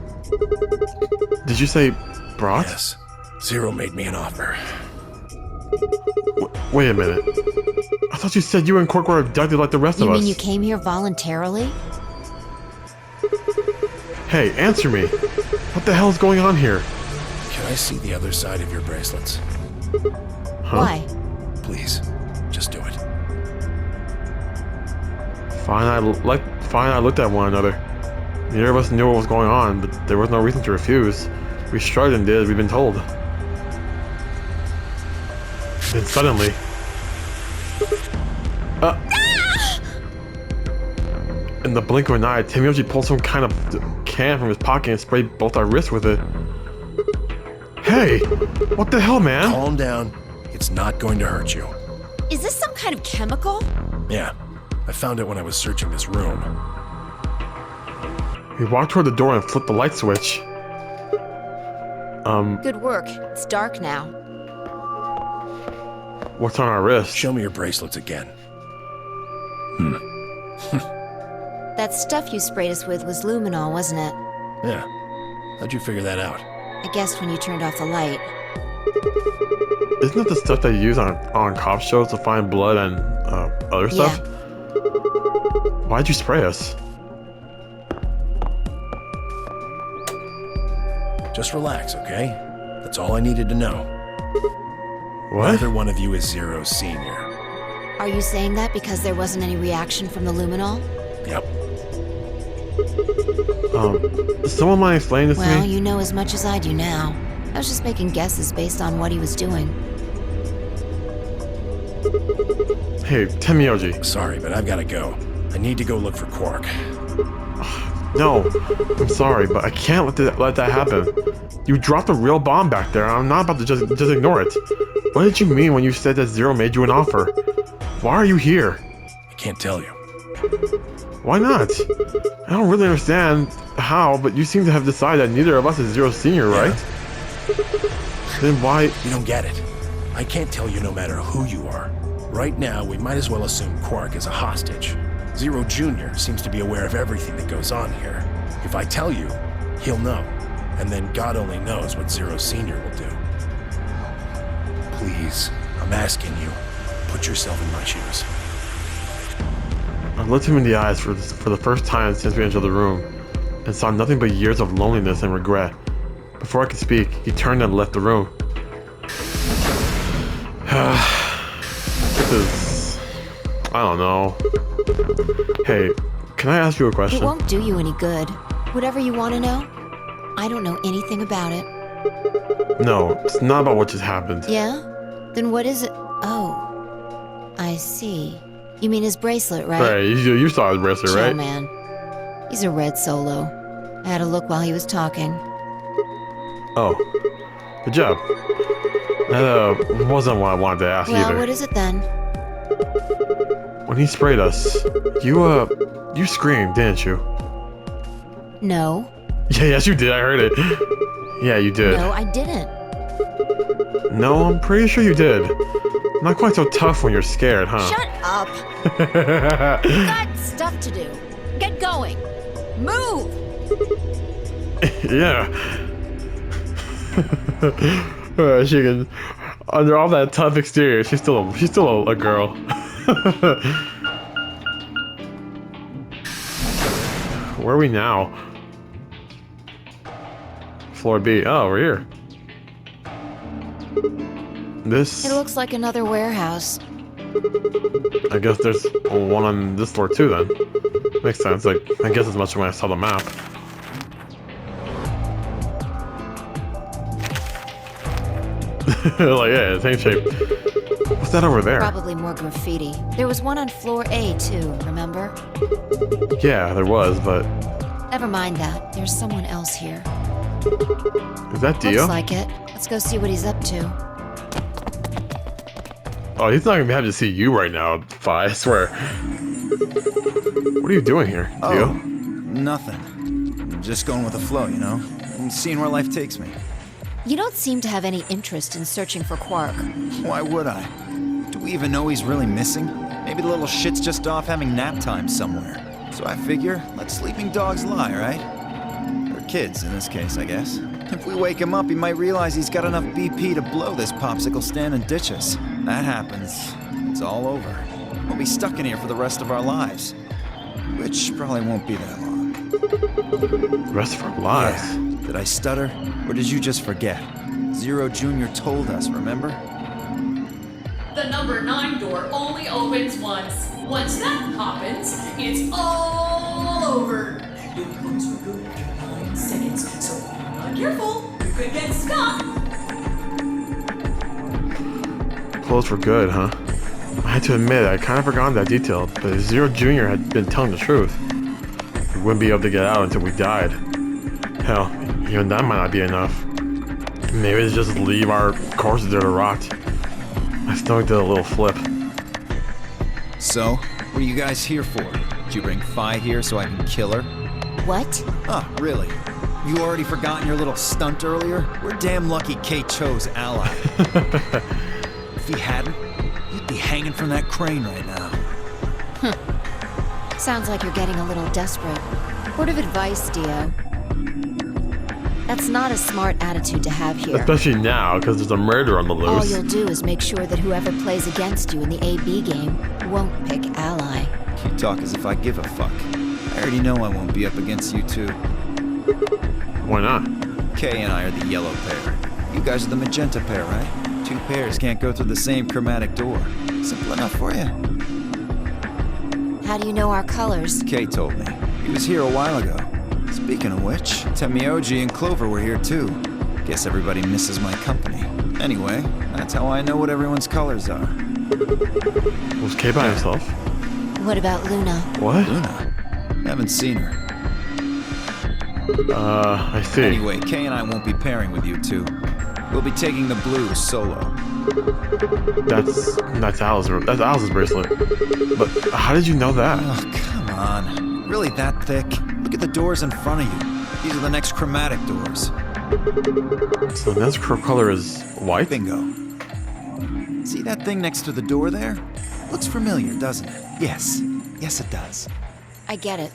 Did you say brought? Yes. Zero made me an offer. Wait a minute. I thought you said you and Quark were abducted like the rest of us. You mean you came here voluntarily? Hey, answer me. What the hell is going on here? Can I see the other side of your bracelets? Huh? Why? Please, just do it. Fine, I looked at one another. Neither of us knew what was going on, but there was no reason to refuse. We shrugged and did as we'd been told. Then suddenly... in the blink of an eye, Tenmyoji pulled some kind of can from his pocket and sprayed both our wrists with it. Hey! What the hell, man? Calm down. It's not going to hurt you. Is this some kind of chemical? Yeah, I found it when I was searching this room. We walked toward the door and flipped the light switch. Good work. It's dark now. What's on our wrist? Show me your bracelets again. That stuff you sprayed us with was luminol, wasn't it? Yeah. How'd you figure that out? I guessed when you turned off the light. Isn't it the stuff they use on cop shows to find blood and other stuff? Yeah. Why'd you spray us? Just relax, okay? That's all I needed to know. What? Neither one of you is Zero Senior. Are you saying that because there wasn't any reaction from the luminol? Yep. Someone might explain this to Well, me? you know as much as I do now. I was just making guesses based on what he was doing. Hey, Tenmyoji. Sorry, but I've got to go. I need to go look for Quark. No, I'm sorry, but I can't let that happen. You dropped a real bomb back there, and I'm not about to just ignore it. What did you mean when you said that Zero made you an offer? Why are you here? I can't tell you. Why not? I don't really understand how, but you seem to have decided that neither of us is Zero Senior, right? Then why... You don't get it. I can't tell you no matter who you are. Right now, we might as well assume Quark is a hostage. Zero Jr. seems to be aware of everything that goes on here. If I tell you, he'll know. And then God only knows what Zero Senior will do. Please, I'm asking you, put yourself in my shoes. I looked him in the eyes for the first time since we entered the room, and saw nothing but years of loneliness and regret. Before I could speak, he turned and left the room. This is... I don't know. Hey, can I ask you a It question? won't do you any good. Whatever you want to know, I don't know anything about it. No, it's not about what just happened. Yeah? Then what is it? Oh, I see. You mean his bracelet, right? Right, you saw his bracelet, Chill, right? man. He's a red Solo. I had a look while he was talking. Oh, good job. That wasn't what I wanted to ask Well, either. what is it then? When he sprayed us, you screamed, didn't you? No. Yeah, yes, you did. I heard it. Yeah, you did. No, I didn't. No, I'm pretty sure you did. Not quite so tough when you're scared, huh? Shut up. You got stuff to do. Get going. Move. Yeah. She can, under all that tough exterior, she's still a girl. Where are we now? Floor B. Oh, we're here. This. It looks like another warehouse. I guess there's one on this floor too. Then makes sense. Like I guess as much as when I saw the map. Like yeah, same shape. What's that over there? Probably more graffiti. There was one on floor A too, remember? Yeah, there was, but Never mind that. There's someone else here. is that Dio? Looks like it. Let's go see what he's up to. Oh, he's not gonna be happy to see you right now, Fi, I swear. What are you doing here, Dio? Oh, nothing. Just going with the flow, you know? And seeing where life takes me. You don't seem to have any interest in searching for Quark. Why would I? Do we even know he's really missing? Maybe the little shit's just off having nap time somewhere. So I figure, let sleeping dogs lie, right? Or kids, in this case, I guess. If we wake him up, he might realize he's got enough BP to blow this popsicle stand and ditch us. That happens, it's all over. We'll be stuck in here for the rest of our lives. Which probably won't be that long. Rest of our lives. Yeah. Did I stutter? Or did you just forget? Zero Jr. told us, remember? The number 9 door only opens once. Once that happens, it's all over. It close for good in 9 seconds, so if you're not careful, you could get stuck. Closed for good, huh? I had to admit, I kind of forgot that detail, but Zero Jr. had been telling the truth. We wouldn't be able to get out until we died. Hell, even that might not be enough. Maybe it's just leave our corpses there to rot. My stomach did a little flip. So, what are you guys here for? Did you bring Fi here so I can kill her? What? Oh, really? You already forgotten your little stunt earlier? We're damn lucky Kate chose Ally. If he hadn't, you'd be hanging from that crane right now. Sounds like you're getting a little desperate. Word of advice, Dio. That's not a smart attitude to have here. Especially now, because there's a murder on the loose. All you'll do is make sure that whoever plays against you in the AB game won't pick Ally. You talk as if I give a fuck. I already know I won't be up against you two. Why not? Kay and I are the yellow pair. You guys are the magenta pair, right? Two pairs can't go through the same chromatic door. Simple enough for you. How do you know our colors? Kay told me. He was here a while ago. Speaking of which, Temioji and Clover were here too. Guess everybody misses my company. Anyway, that's how I know what everyone's colors are. Was Kay by himself? What about Luna? What? Luna? Haven't seen her. I see. Anyway, Kay and I won't be pairing with you two. We'll be taking the blue solo. That's Alice's bracelet. But how did you know that? Oh, come on. Really that thick? Look at the doors in front of you. These are the next chromatic doors. So the next color is white? Bingo. See that thing next to the door there? Looks familiar, doesn't it? Yes. Yes, it does. I get it.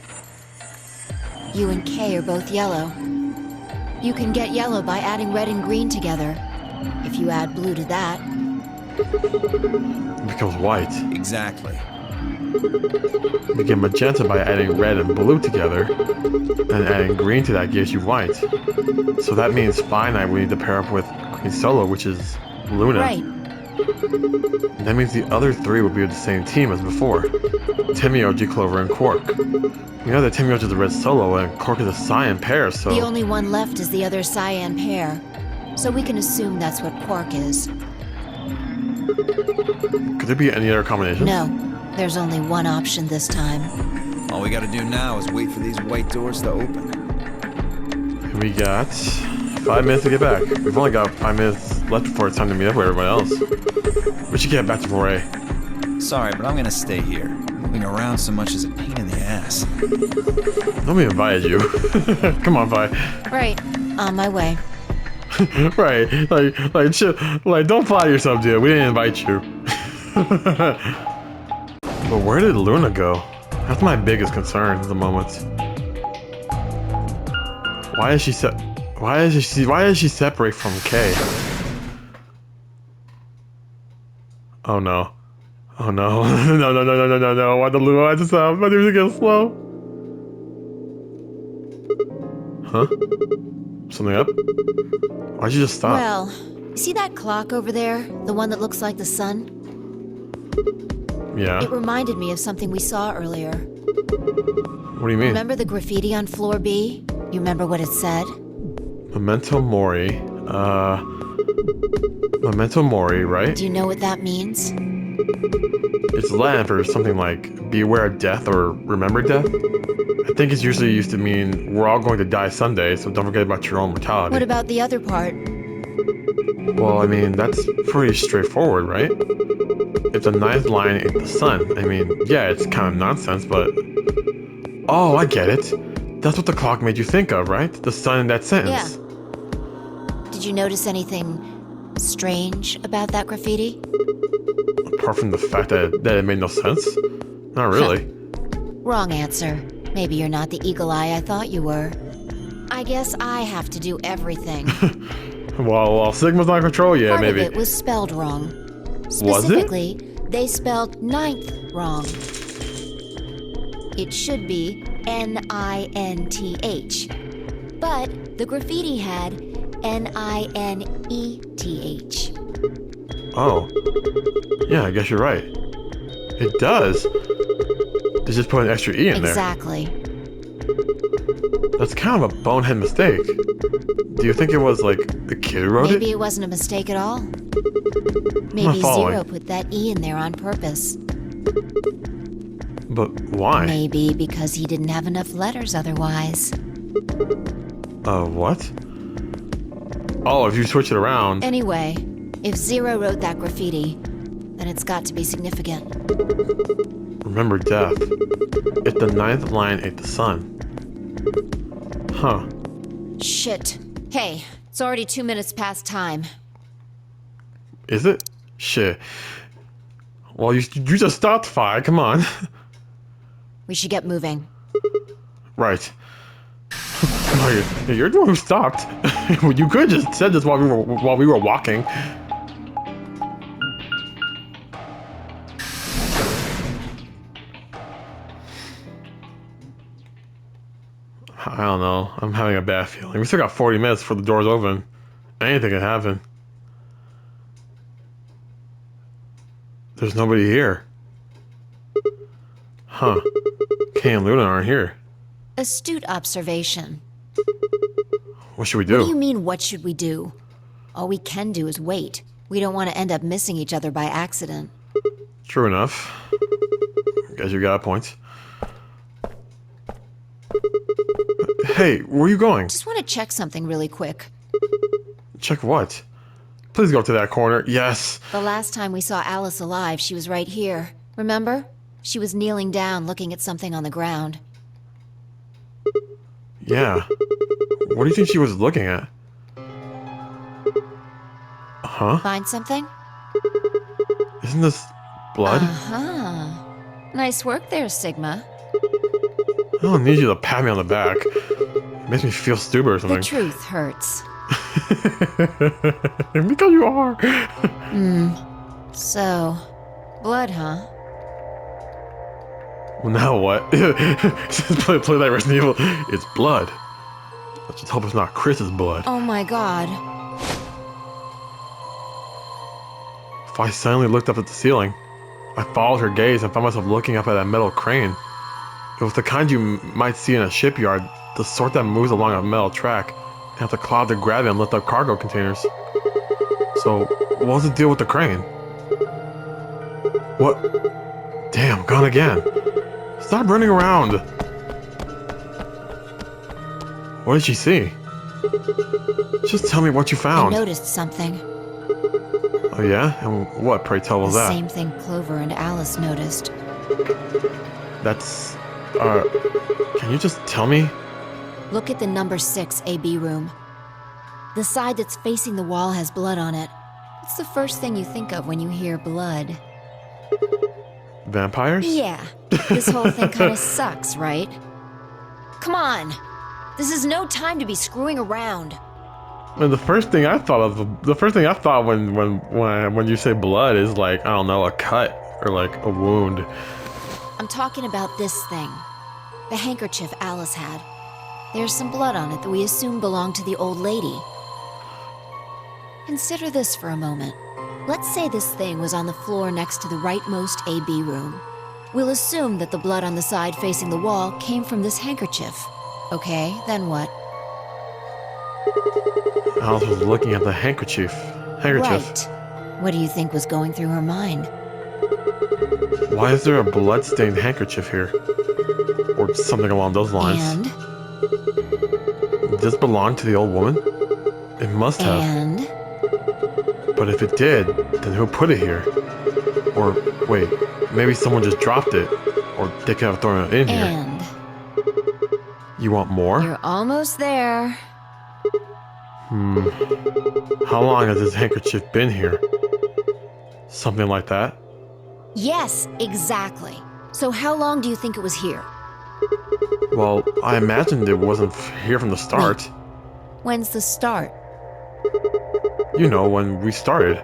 You and Kay are both yellow. You can get yellow by adding red and green together. If you add blue to that... It becomes white. Exactly. You get magenta by adding red and blue together, and adding green to that gives you white. So that means Fi and I we need to pair up with Queen Solo, which is Luna. Right. And that means the other three will be with the same team as before. Temioji, Clover, and Quark. We know that Temioji is the red Solo and Quark is a cyan pair, so... The only one left is the other cyan pair. So we can assume that's what Quark is. Could there be any other combinations? No. There's only one option this time. All we gotta do now is wait for these white doors to open. We got 5 minutes to get back. We've only got 5 minutes left before it's time to meet up with everybody else. We should get back to 4A. Sorry, but I'm gonna stay here. Moving around so much is a pain in the ass. Nobody invited you. Come on, Vi. Right. On my way. Right. Like, shit. Like, don't flatter yourself, dude. We didn't invite you. But where did Luna go? That's my biggest concern at the moment. Why is she separate from Kay? Oh no. Oh no. No. Why the Luna had to stop? My music gets slow. Huh? Something up? Why'd you just stop? Well, you see that clock over there? The one that looks like the sun? Yeah. It reminded me of something we saw earlier. What do you mean? Remember the graffiti on floor B? You remember what it said? Memento Mori. Memento Mori, right? Do you know what that means? It's Latin for something like beware of death or remember death. I think it's usually used to mean we're all going to die someday, so don't forget about your own mortality. What about the other part? Well, I mean, that's pretty straightforward, right? If the ninth line ain't the sun, I mean, yeah, it's kind of nonsense, but... Oh, I get it. That's what the clock made you think of, right? The sun in that sentence. Yeah. Did you notice anything strange about that graffiti? Apart from the fact that it made no sense? Not really. Wrong answer. Maybe you're not the eagle eye I thought you were. I guess I have to do everything. Well, Sigma's not in control yet, Part maybe. of it was spelled wrong. Was it? Specifically, they spelled ninth wrong. It should be N-I-N-T-H. But the graffiti had N-I-N-E-T-H. Oh. Yeah, I guess you're right. It does. They just put an extra E in there. Exactly. That's kind of a bonehead mistake. Do you think it was, like, the kid who wrote Maybe it? it wasn't a mistake at all. not Maybe following. Zero put that E in there on purpose. But why? Maybe because he didn't have enough letters otherwise. What? Oh, if you switch it around. Anyway, if Zero wrote that graffiti, then it's got to be significant. Remember death. If the ninth line ain't the sun. Huh. Shit. Hey, it's already 2 minutes past time. Is it? Shit. Well, you just stopped 5. Come on. We should get moving. Right. No, you're the one who stopped. You could have just said this while we were walking. I don't know. I'm having a bad feeling. We still got 40 minutes before the door's open. Anything can happen. There's nobody here. Huh. Kay and Luna aren't here. Astute observation. What should we do? What do you mean, what should we do? All we can do is wait. We don't want to end up missing each other by accident. True enough. Guess you got a point. Hey, where are you going? Just want to check something really quick. Check what? Please go to that corner. Yes. The last time we saw Alice alive, she was right here. Remember? She was kneeling down, looking at something on the ground. Yeah. What do you think she was looking at? Huh? Find something? Isn't this blood? Uh-huh. Nice work there, Sigma. I don't need you to pat me on the back. It makes me feel stupid or something. The truth hurts. Because you are. So, blood, huh? Well, now what? play that Resident Evil. It's blood. Let's just hope it's not Chris's blood. Oh my god. If I suddenly looked up at the ceiling, I followed her gaze and found myself looking up at that metal crane. It was the kind you might see in a shipyard, the sort that moves along a metal track and have to cloud the gravity and lift up cargo containers. So, what was the deal with the crane? What? Damn, gone again. Stop running around. What did she see? Just tell me what you I found. noticed something. Oh yeah? And what, pray tell, was The that? same thing Clover and Alice noticed. That's... Can you just tell me? Look at the number 6 AB room. The side that's facing the wall has blood on it. It's the first thing you think of when you hear blood. Vampires? Yeah, this whole thing kind of sucks, right? Come on! This is no time to be screwing around. And the first thing I thought when you say blood is like, I don't know, a cut or like a wound. I'm talking about this thing. The handkerchief Alice had. There's some blood on it that we assume belonged to the old lady. Consider this for a moment. Let's say this thing was on the floor next to the rightmost AB room. We'll assume that the blood on the side facing the wall came from this handkerchief. Okay, then what? Alice was looking at the handkerchief. Right. What do you think was going through her mind? Why is there a blood-stained handkerchief here? Or something along those lines. And? Did this belong to the old woman? It must have. And? But if it did, then who put it here? Or, wait, maybe someone just dropped it. Or they could have thrown it in here. And? You want more? You're almost there. How long has this handkerchief been here? Something like that? Yes, exactly. So how long do you think it was here? Well, I imagined it wasn't here from the start. Wait. When's the start? You know, when we started.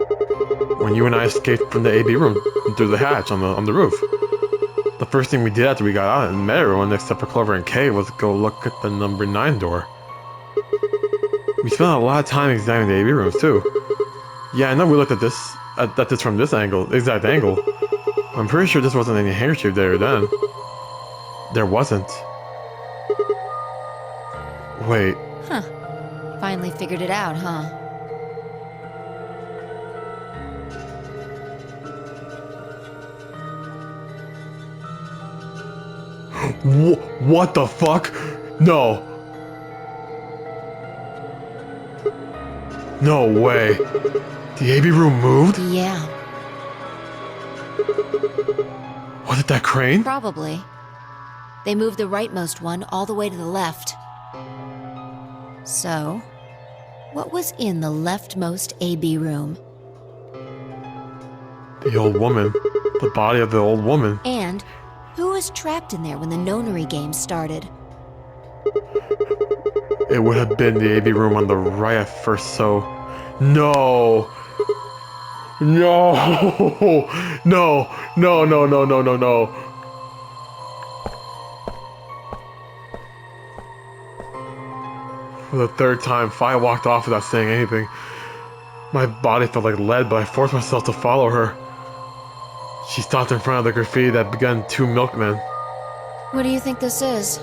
When you and I escaped from the AB room and through the hatch on the roof. The first thing we did after we got out and met everyone except for Clover and Kay was go look at the number 9 door. We spent a lot of time examining the AB rooms too. Yeah, I know we looked at this from this angle, exact angle. I'm pretty sure this wasn't any handkerchief there then. There wasn't. Wait. Huh. Finally figured it out, huh? What the fuck? No. No way. The AB room moved? Yeah. Was it that crane? Probably. They moved the rightmost one all the way to the left. So, what was in the leftmost AB room? The old woman. The body of the old woman. And who was trapped in there when the nonary game started? It would have been the AB room on the right at first, so... No! No! No! No, no, no, no, no, no. For the third time, Fi walked off without saying anything. My body felt like lead, but I forced myself to follow her. She stopped in front of the graffiti that began 2 milkmen. What do you think this is?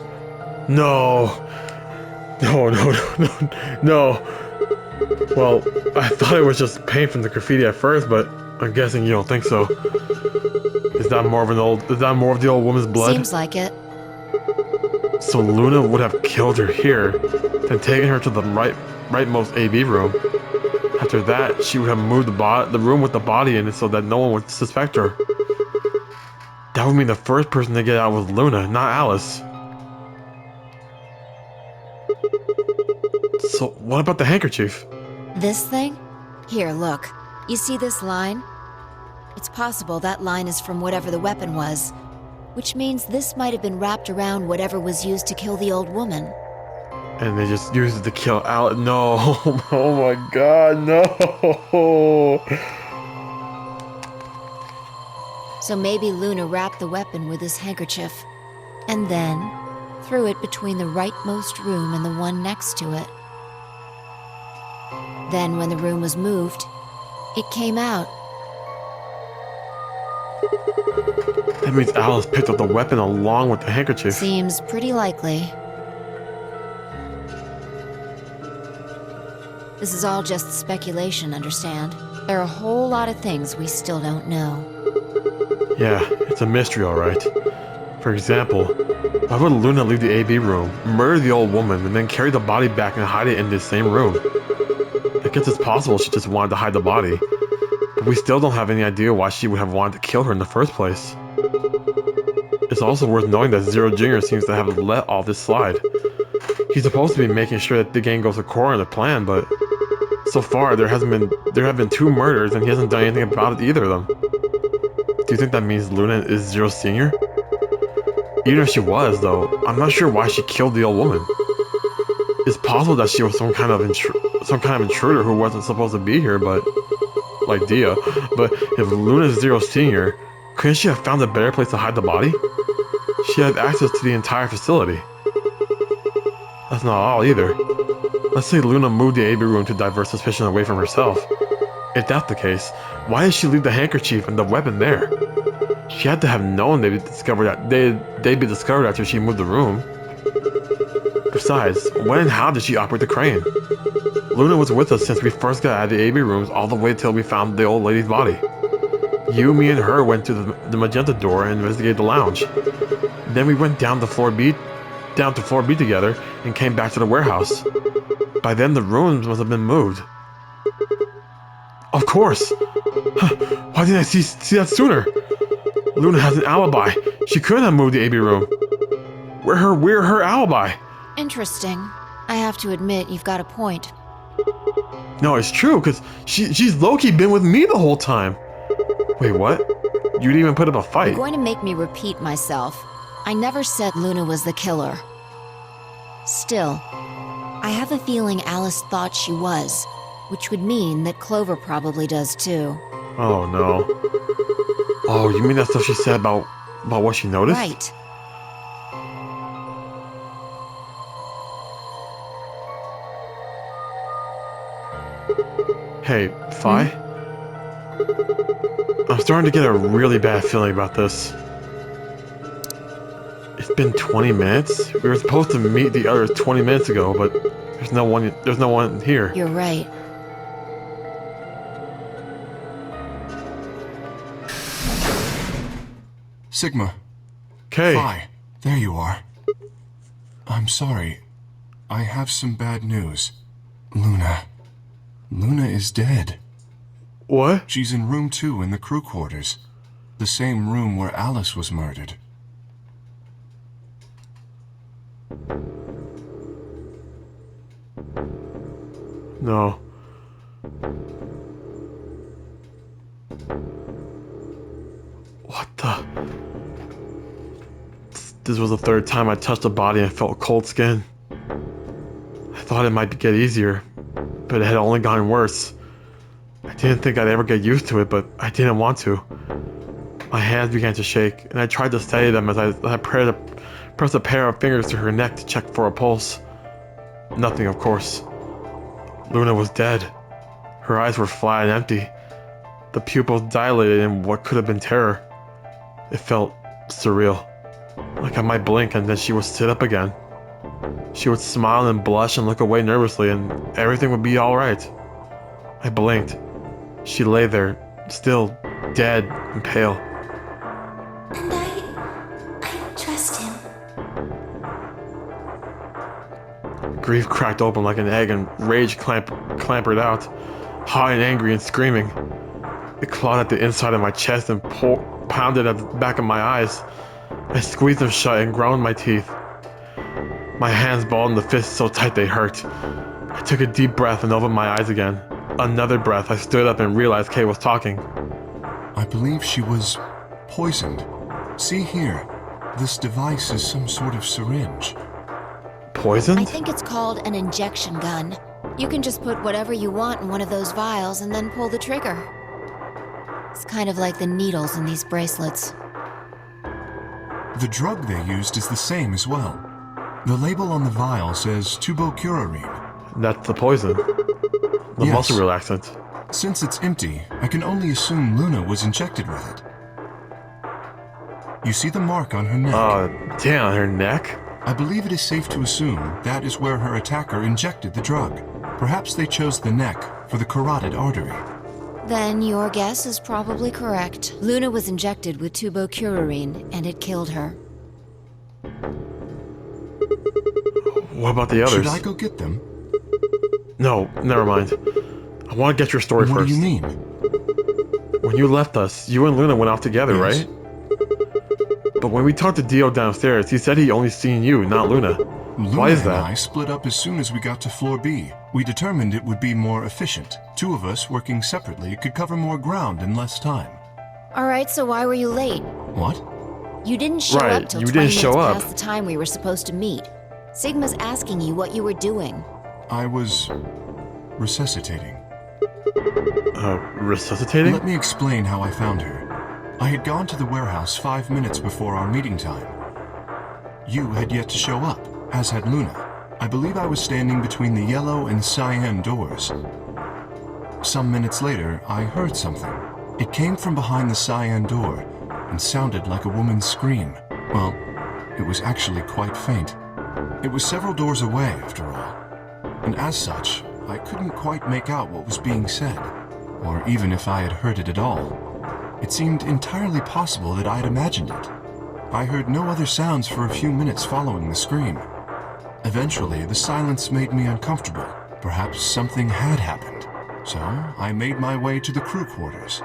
No. No, no, no, no, no. Well, I thought it was just paint from the graffiti at first, but I'm guessing you don't think so. Is that more of the old woman's blood? Seems like it. So Luna would have killed her here, then taken her to the rightmost AB room. After that, she would have moved the room with the body in it so that no one would suspect her. That would mean the first person to get out was Luna, not Alice. So what about the handkerchief? This thing? Here, look. You see this line? It's possible that line is from whatever the weapon was, which means this might have been wrapped around whatever was used to kill the old woman. And they just used it to kill Alice. No. Oh my god, no. So maybe Luna wrapped the weapon with this handkerchief, and then threw it between the rightmost room and the one next to it. Then when the room was moved, it came out. That means Alice picked up the weapon along with the handkerchief. Seems pretty likely. This is all just speculation, understand? There are a whole lot of things we still don't know. Yeah, it's a mystery, alright. For example, why would Luna leave the AB room, murder the old woman, and then carry the body back and hide it in this same room? I guess it's possible she just wanted to hide the body, but we still don't have any idea why she would have wanted to kill her in the first place. It's also worth knowing that Zero Jr. seems to have let all this slide. He's supposed to be making sure that the game goes according to plan, but so far there have been 2 murders and he hasn't done anything about it, either of them. Do you think that means Luna is Zero Senior? Even if she was, though, I'm not sure why she killed the old woman. It's possible that she was some kind of intruder who wasn't supposed to be here, but like Dia. But if Luna is Zero Senior, couldn't she have found a better place to hide the body? She had access to the entire facility. That's not all either. Let's say Luna moved the AB room to divert suspicion away from herself. If that's the case, why did she leave the handkerchief and the weapon there? She had to have known they'd be discovered after she moved the room. Besides, when and how did she operate the crane? Luna was with us since we first got out of the AB rooms all the way till we found the old lady's body. You, me, and her went to the magenta door and investigated the lounge. Then we went down to floor B together and came back to the warehouse. By then the rooms must have been moved. Of course! Why didn't I see that sooner? Luna has an alibi. She couldn't have moved the AB room. We're her alibi. Interesting. I have to admit, you've got a point. No, it's true, because she's low-key been with me the whole time. Wait, what? You didn't even put up a fight. You're going to make me repeat myself. I never said Luna was the killer. Still, I have a feeling Alice thought she was, which would mean that Clover probably does too. Oh no. Oh, you mean that stuff she said about what she noticed? Right. Hey, Phi? I'm starting to get a really bad feeling about this. It's been 20 minutes? We were supposed to meet the others 20 minutes ago, but there's no one here. You're right. Sigma. Kay. Phi, there you are. I'm sorry. I have some bad news. Luna is dead. What? She's in room 2 in the crew quarters. The same room where Alice was murdered. No. What the? This was the 3rd time I touched a body and felt cold skin. I thought it might get easier, but it had only gotten worse. I didn't think I'd ever get used to it, but I didn't want to. My hands began to shake, and I tried to steady them as I pressed a pair of fingers to her neck to check for a pulse. Nothing, of course. Luna was dead. Her eyes were flat and empty. The pupils dilated in what could have been terror. It felt surreal. Like I might blink and then she would sit up again. She would smile and blush and look away nervously and everything would be alright. I blinked. She lay there, still dead and pale. And I trust him. Grief cracked open like an egg and rage clambered out, hot and angry and screaming. It clawed at the inside of my chest and pounded at the back of my eyes. I squeezed them shut and ground my teeth. My hands balled in the fist so tight they hurt. I took a deep breath and opened my eyes again. Another breath, I stood up and realized Kay was talking. I believe she was poisoned. See here. This device is some sort of syringe. Poisoned? I think it's called an injection gun. You can just put whatever you want in one of those vials and then pull the trigger. It's kind of like the needles in these bracelets. The drug they used is the same as well. The label on the vial says tubocurarine. That's the poison. The muscle relaxant. Since it's empty, I can only assume Luna was injected with it. You see the mark on her neck? Damn, her neck? I believe it is safe to assume that is where her attacker injected the drug. Perhaps they chose the neck for the carotid artery. Then your guess is probably correct. Luna was injected with tubocurarine, and it killed her. What about the others? Should I go get them? No, never mind. I want to get your story first. What do you mean? When you left us, you and Luna went off together, Yes. right? But when we talked to Dio downstairs, he said he only seen you, not Luna. Luna Why is and that? I split up as soon as we got to floor B. We determined it would be more efficient. Two of us working separately could cover more ground in less time. Alright, so why were you late? What? You didn't show Right, up till you 20 didn't minutes show up. past the time we were supposed to meet. Sigma's asking you what you were doing. I was resuscitating. Resuscitating? Let me explain how I found her. I had gone to the warehouse 5 minutes before our meeting time. You had yet to show up, as had Luna. I believe I was standing between the yellow and cyan doors. Some minutes later, I heard something. It came from behind the cyan door and sounded like a woman's scream. Well, it was actually quite faint. It was several doors away, after all. And as such, I couldn't quite make out what was being said, or even if I had heard it at all. It seemed entirely possible that I had imagined it. I heard no other sounds for a few minutes following the scream. Eventually, the silence made me uncomfortable. Perhaps something had happened. So, I made my way to the crew quarters.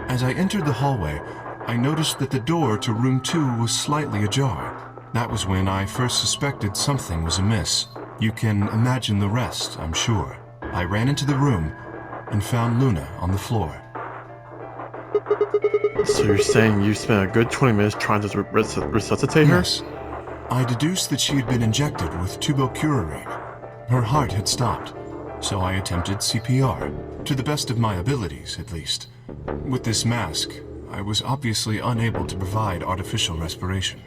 As I entered the hallway, I noticed that the door to room 2 was slightly ajar. That was when I first suspected something was amiss. You can imagine the rest, I'm sure. I ran into the room and found Luna on the floor. So you're saying you spent a good 20 minutes trying to resuscitate her? Yes. I deduced that she had been injected with tubocurarine. Her heart had stopped, so I attempted CPR, to the best of my abilities, at least. With this mask, I was obviously unable to provide artificial respiration.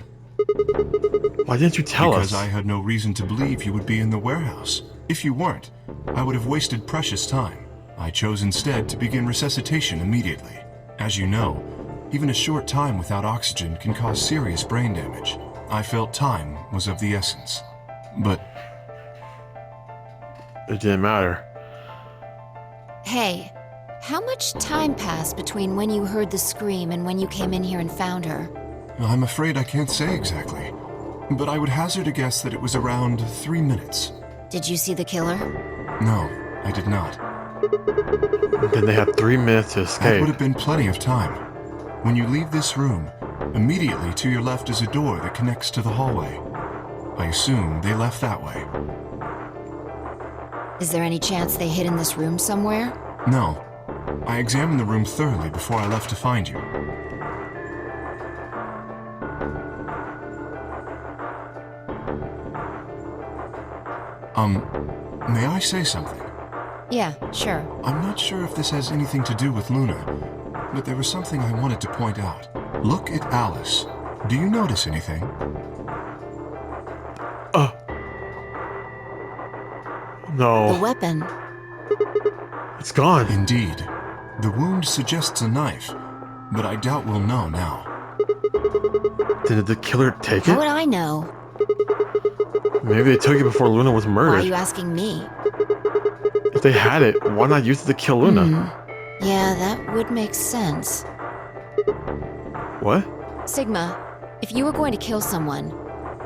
Why didn't you tell us? Because I had no reason to believe you would be in the warehouse. If you weren't, I would have wasted precious time. I chose instead to begin resuscitation immediately. As you know, even a short time without oxygen can cause serious brain damage. I felt time was of the essence. But it didn't matter. Hey, how much time passed between when you heard the scream and when you came in here and found her? I'm afraid I can't say exactly. But I would hazard a guess that it was around 3 minutes. Did you see the killer? No, I did not. Then they had 3 minutes to That escape. would have been plenty of time. When you leave this room, immediately to your left is a door that connects to the hallway. I assume they left that way. Is there any chance they hid in this room somewhere? No. I examined the room thoroughly before I left to find you. May I say something? Yeah, sure. I'm not sure if this has anything to do with Luna, but there was something I wanted to point out. Look at Alice. Do you notice anything? No. The weapon. It's gone. Indeed. The wound suggests a knife, but I doubt we'll know now. Did the killer take How would it? I know? Maybe they took it before Luna was Why are murdered. you asking me? If they had it, why not use it to kill Luna? Yeah, that would make sense. What? Sigma, if you were going to kill someone,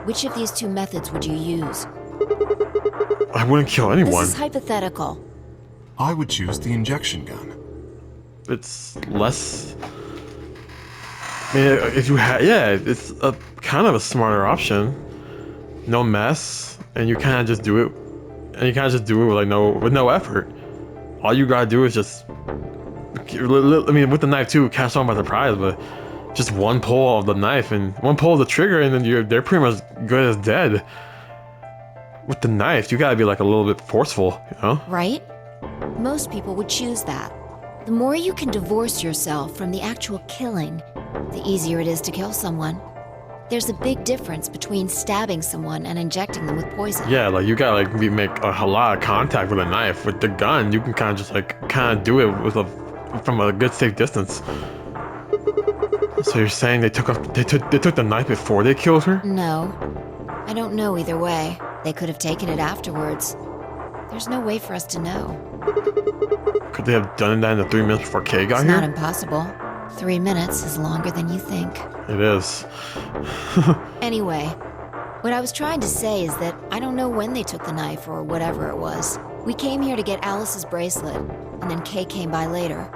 which of these two methods would you use? I wouldn't kill anyone. This is hypothetical. I would choose the injection gun. It's less. I mean, if you had, yeah, it's a kind of a smarter option. No mess, and you kind of just do it, with like no effort. All you gotta do is just, I mean, with the knife too, catch someone by surprise, but just one pull of the knife and one pull of the trigger, and then they're pretty much good as dead. With the knife, you gotta be like a little bit forceful, you know? Right? Most people would choose that. The more you can divorce yourself from the actual killing, the easier it is to kill someone. There's a big difference between stabbing someone and injecting them with poison. Yeah, like you gotta like make a lot of contact with a knife. With the gun, you can kind of just like do it with from a good safe distance. So you're saying they took the knife before they killed her? No. I don't know either way. They could have taken it afterwards. There's no way for us to know. Could they have done that in the 3 minutes before Kay got It's here? not impossible. 3 minutes is longer than you think. It is. Anyway, what I was trying to say is that I don't know when they took the knife or whatever it was. We came here to get Alice's bracelet, and then Kay came by later.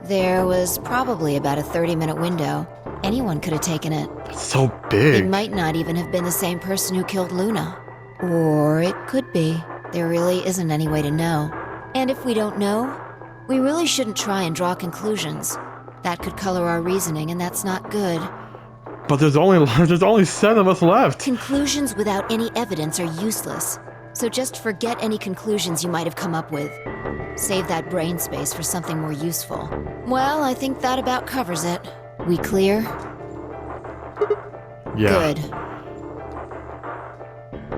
There was probably about a 30-minute window. Anyone could have taken it. It's so It big. might not even have been the same person who killed Luna. Or it could be. There really isn't any way to know. And if we don't know, we really shouldn't try and draw conclusions. That could color our reasoning, and that's not good. But there's only 7 of us left. Conclusions without any evidence are useless. So just forget any conclusions you might have come up with. Save that brain space for something more useful. Well, I think that about covers it. We clear? Yeah. Good.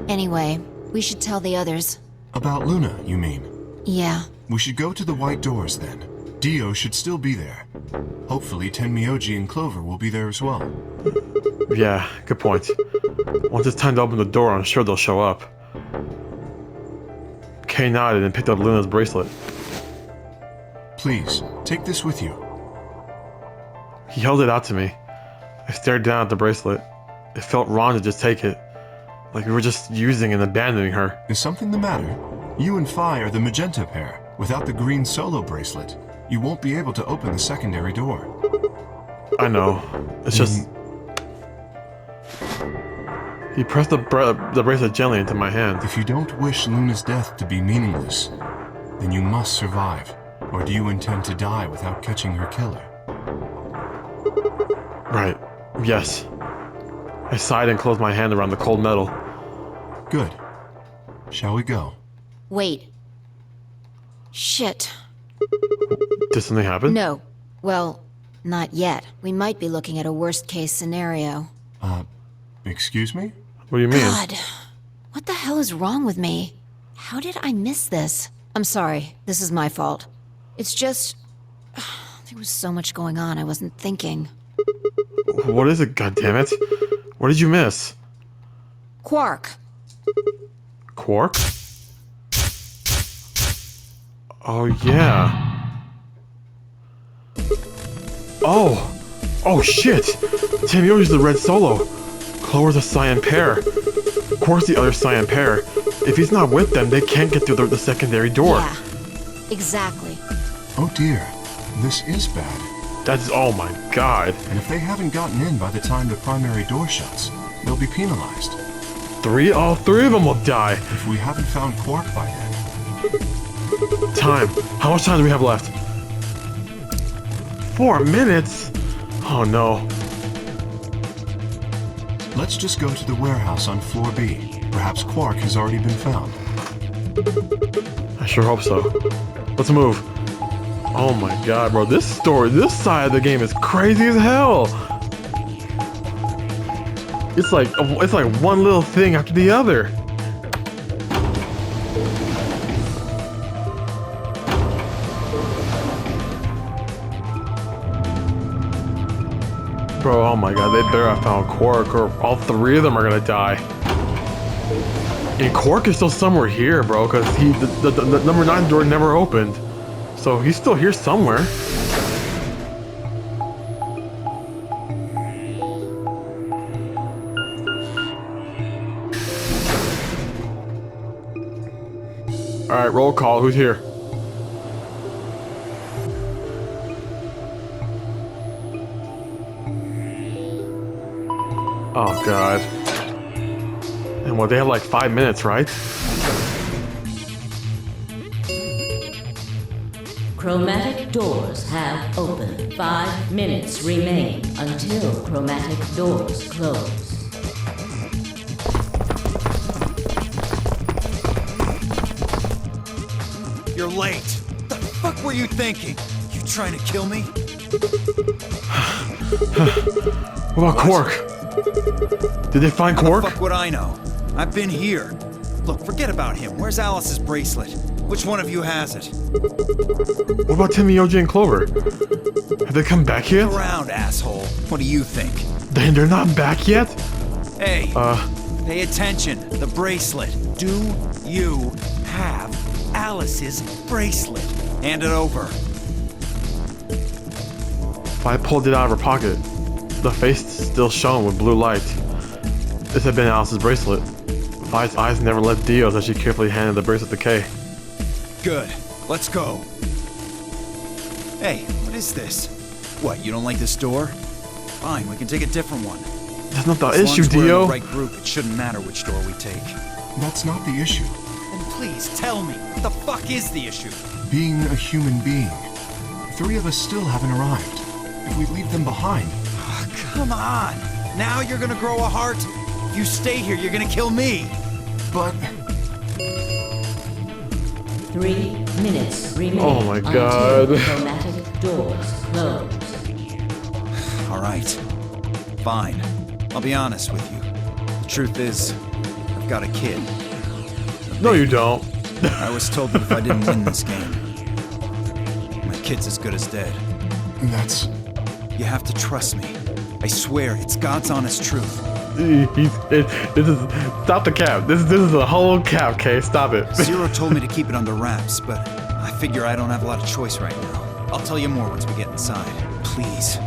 Anyway, we should tell the others. About Luna, you mean? Yeah. We should go to the White Doors then. Dio should still be there. Hopefully Tenmyoji and Clover will be there as well. Yeah, good point. Once it's time to open the door, I'm sure they'll show up. Kay nodded and picked up Luna's bracelet. Please, take this with you. He held it out to me. I stared down at the bracelet. It felt wrong to just take it. Like we were just using and abandoning her. Is something the matter? You and Phi are the magenta pair. Without the green solo bracelet, you won't be able to open the secondary door. I know. It's just... He pressed the bracelet gently into my hand. If you don't wish Luna's death to be meaningless, then you must survive. Or do you intend to die without catching her killer? Right. Yes. I sighed and closed my hand around the cold metal. Good. Shall we go? Wait. Shit. Did something happen? No. Well, not yet. We might be looking at a worst-case scenario. Excuse me? What do you mean? God. What the hell is wrong with me? How did I miss this? I'm sorry. This is my fault. It's just... there was so much going on, I wasn't thinking. What is it, goddammit? What did you miss? Quark. Quark? Oh, yeah. Oh, shit! Tenmyoji's the red solo. Clover's a cyan pair. Quark's the other cyan pair. If he's not with them, they can't get through the secondary door. Yeah, exactly. Oh dear, this is bad. That's, oh my god. And if they haven't gotten in by the time the primary door shuts, they'll be penalized. All three of them will die. If we haven't found Quark by then. Time. How much time do we have left? 4 minutes? Oh no. Let's just go to the warehouse on floor B. Perhaps Quark has already been found. I sure hope so. Let's move. Oh my god, bro. This side of the game is crazy as hell. It's like one little thing after the other. Bro, oh my god, they better have found Quark or all three of them are gonna die. And Quark is still somewhere here, bro, because the number 9 door never opened. So he's still here somewhere. Alright, roll call. Who's here? Oh god. And what, they have like 5 minutes, right? Chromatic doors have opened. 5 minutes remain until chromatic doors close. You're late. The fuck were you thinking? You trying to kill me? What about Quark? Did they find Quark? Fuck would I know? I've been here. Look, forget about him. Where's Alice's bracelet? Which one of you has it? What about Tenmyoji and Clover? Have they come back yet? Around, asshole. What do you think? They're not back yet? Hey, pay attention. The bracelet. Do you have Alice's bracelet? Hand it over. I pulled it out of her pocket. The face still shone with blue light. This had been Alice's bracelet. Vi's eyes never left Dio's as she carefully handed the bracelet to Kay. Good. Let's go. Hey, what is this? What, you don't like this door? Fine, we can take a different one. That's not the As long issue, as we're in Dio. the right group, it shouldn't matter which door we take. That's not the issue. Then please tell me, what the fuck is the issue? Being a human being. 3 of us still haven't arrived. If we leave them behind, Come on! Now you're gonna grow a heart? If you stay here, you're gonna kill me! but 3 minutes remain Oh my God. until chromatic doors close. Alright. Fine. I'll be honest with you. The truth is, I've got a kid. No, you don't. I was told that if I didn't win this game, my kid's as good as dead. that's... You have to trust me. I swear, it's God's honest truth. This is stop the cap. This is a whole cap, okay? Stop it. Zero told me to keep it under wraps, but I figure I don't have a lot of choice right now. I'll tell you more once we get inside. Please.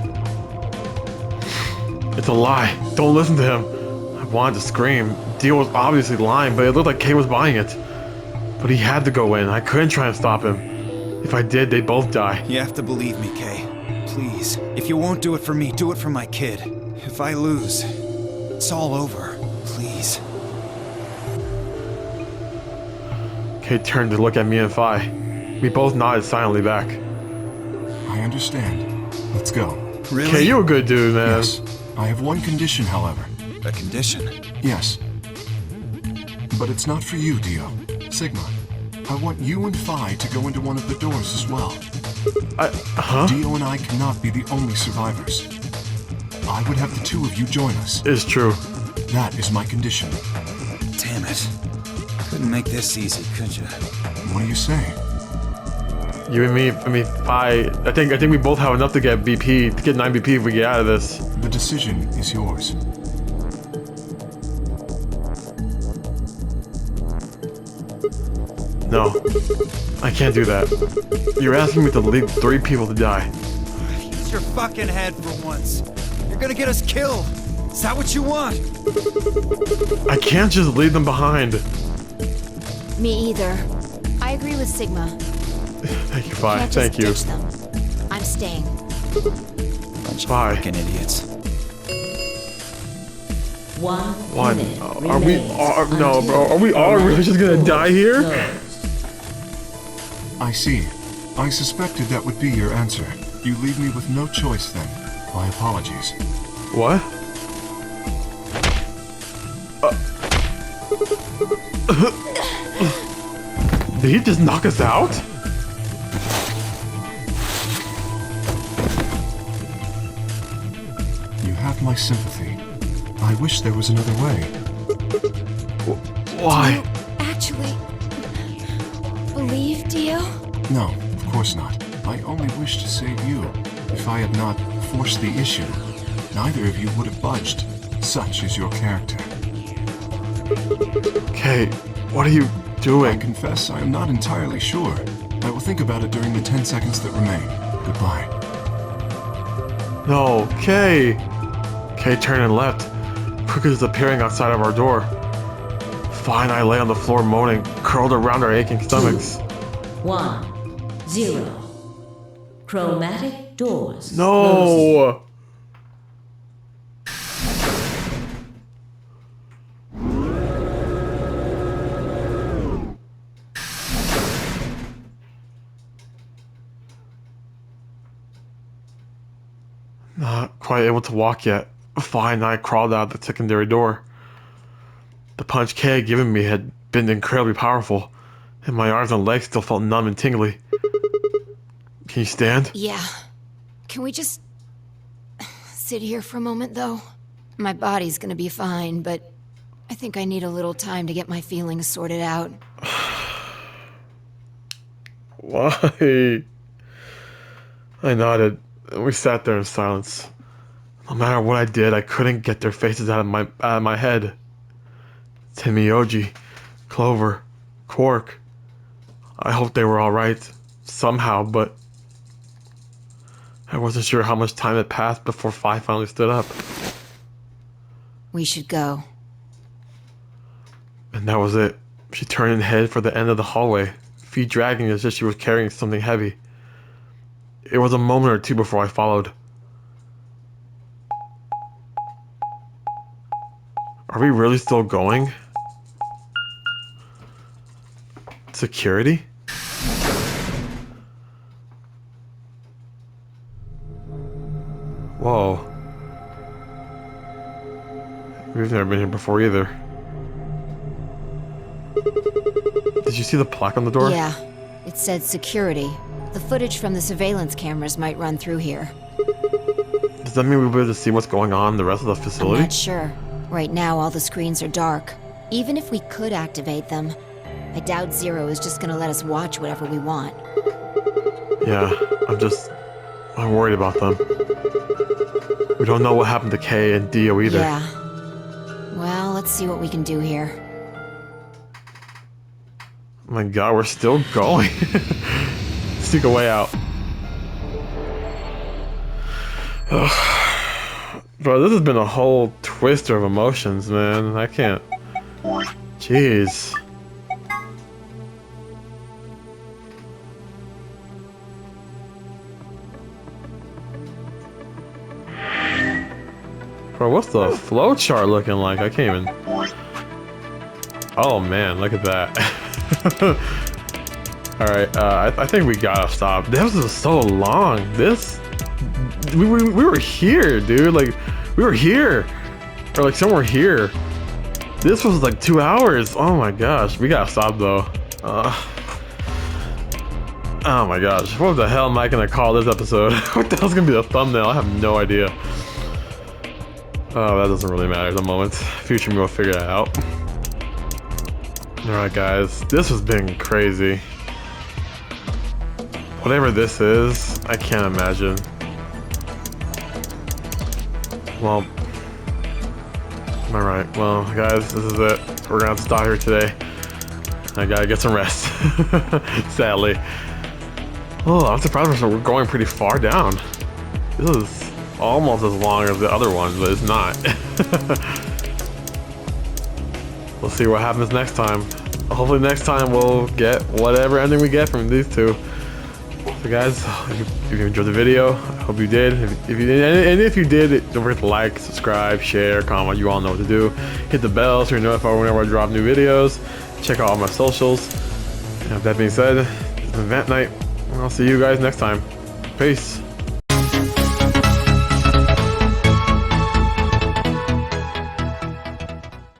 It's a lie. Don't listen to him. I wanted to scream. Dio was obviously lying, but it looked like Kay was buying it. But he had to go in. I couldn't try and stop him. If I did, they'd both die. You have to believe me, Kay. Please. If you won't do it for me, do it for my kid. If I lose, it's all over. Please. Kay turned to look at me and Phi. We both nodded silently back. I understand. Let's go. Really? Kay, you a good dude, man. Yes. I have one condition, however. A condition? Yes. But it's not for you, Dio. Sigma. I want you and Phi to go into one of the doors as well. Huh? Dio and I cannot be the only survivors. I would have the 2 of you join us. It's true. That is my condition. Damn it. Couldn't make this easy, could you? What do you say? You and me, Phi. I think we both have enough to get BP, to get 9 BP if we get out of this. The decision is yours. No. I can't do that. You're asking me to leave 3 people to die. Use your fucking head for once. You're gonna get us killed. Is that what you want? I can't just leave them behind. Me either. I agree with Sigma. Thank you, Phi. Can't Thank just you. ditch them. I'm staying. Bunch of Phi. fucking idiots. 1 minute Are we? No, bro. Are we all really just gonna die here? closed. I see. I suspected that would be your answer. You leave me with no choice then. My apologies. What? Did he just knock us out? You have my sympathy. I wish there was another way. Why? Actually, believe Dio? No, of course not. I only wish to save you. If I had not forced the issue, neither of you would have budged. Such is your character. Kay, what are you I doing? confess I am not entirely sure. I will think about it during the 10 seconds that remain. Goodbye. No, Kay. Kay turned and left, quickly disappearing outside of our door. Phi and I lay on the floor moaning, curled around our aching stomachs. 1 0. Chromatic doors closing. No! Not quite able to walk yet. Phi and I crawled out the secondary door. The punch Kay had given me had been incredibly powerful, and my arms and legs still felt numb and tingly. Can you stand? Yeah. Can we just sit here for a moment, though? My body's gonna be fine, but I think I need a little time to get my feelings sorted out. Why? I nodded, and we sat there in silence. No matter what I did, I couldn't get their faces out of my head. Tenmyoji, Clover, Quark. I hoped they were alright, somehow, but I wasn't sure how much time had passed before Phi finally stood up. We should go. And that was it. She turned and headed for the end of the hallway, feet dragging as if she was carrying something heavy. It was a moment or two before I followed. Are we really still going? Security? Whoa. We've never been here before either. Did you see the plaque on the door? Yeah, it said security. The footage from the surveillance cameras might run through here. Does that mean we'll be able to see what's going on in the rest of the facility? I'm not sure. Right now, all the screens are dark. Even if we could activate them, I doubt Zero is just gonna let us watch whatever we want. Yeah, I'm worried about them. We don't know what happened to Kay and Dio either. Yeah. Well, let's see what we can do here. Oh my god, we're still going. Seek a way out. Ugh. Bro, this has been a whole twister of emotions, man. I can't. Jeez. Bro, what's the flowchart looking like? I can't even... Oh man, look at that. Alright, I think we gotta stop. This was so long. We were here, dude. Like, we were here. Or like somewhere here. This was like 2 hours. Oh my gosh. We gotta stop though. Oh my gosh. What the hell am I gonna call this episode? What the hell's gonna be the thumbnail? I have no idea. Oh, that doesn't really matter at the moment. Future me will figure that out. Alright guys, this has been crazy. Whatever this is, I can't imagine. Well, alright, well guys, this is it. We're gonna have to stop here today. I gotta get some rest, sadly. Oh, I'm surprised we're going pretty far down. This is almost as long as the other one, but it's not. We'll see what happens next time. Hopefully next time we'll get whatever ending we get from these two. So guys, if you enjoyed the video, I hope you did. If you did, and if you did, don't forget to like, subscribe, share, comment. You all know what to do. Hit the bell so you're notified whenever I drop new videos. Check out all my socials. And with that being said, it's been Vant Night, and I'll see you guys next time. Peace.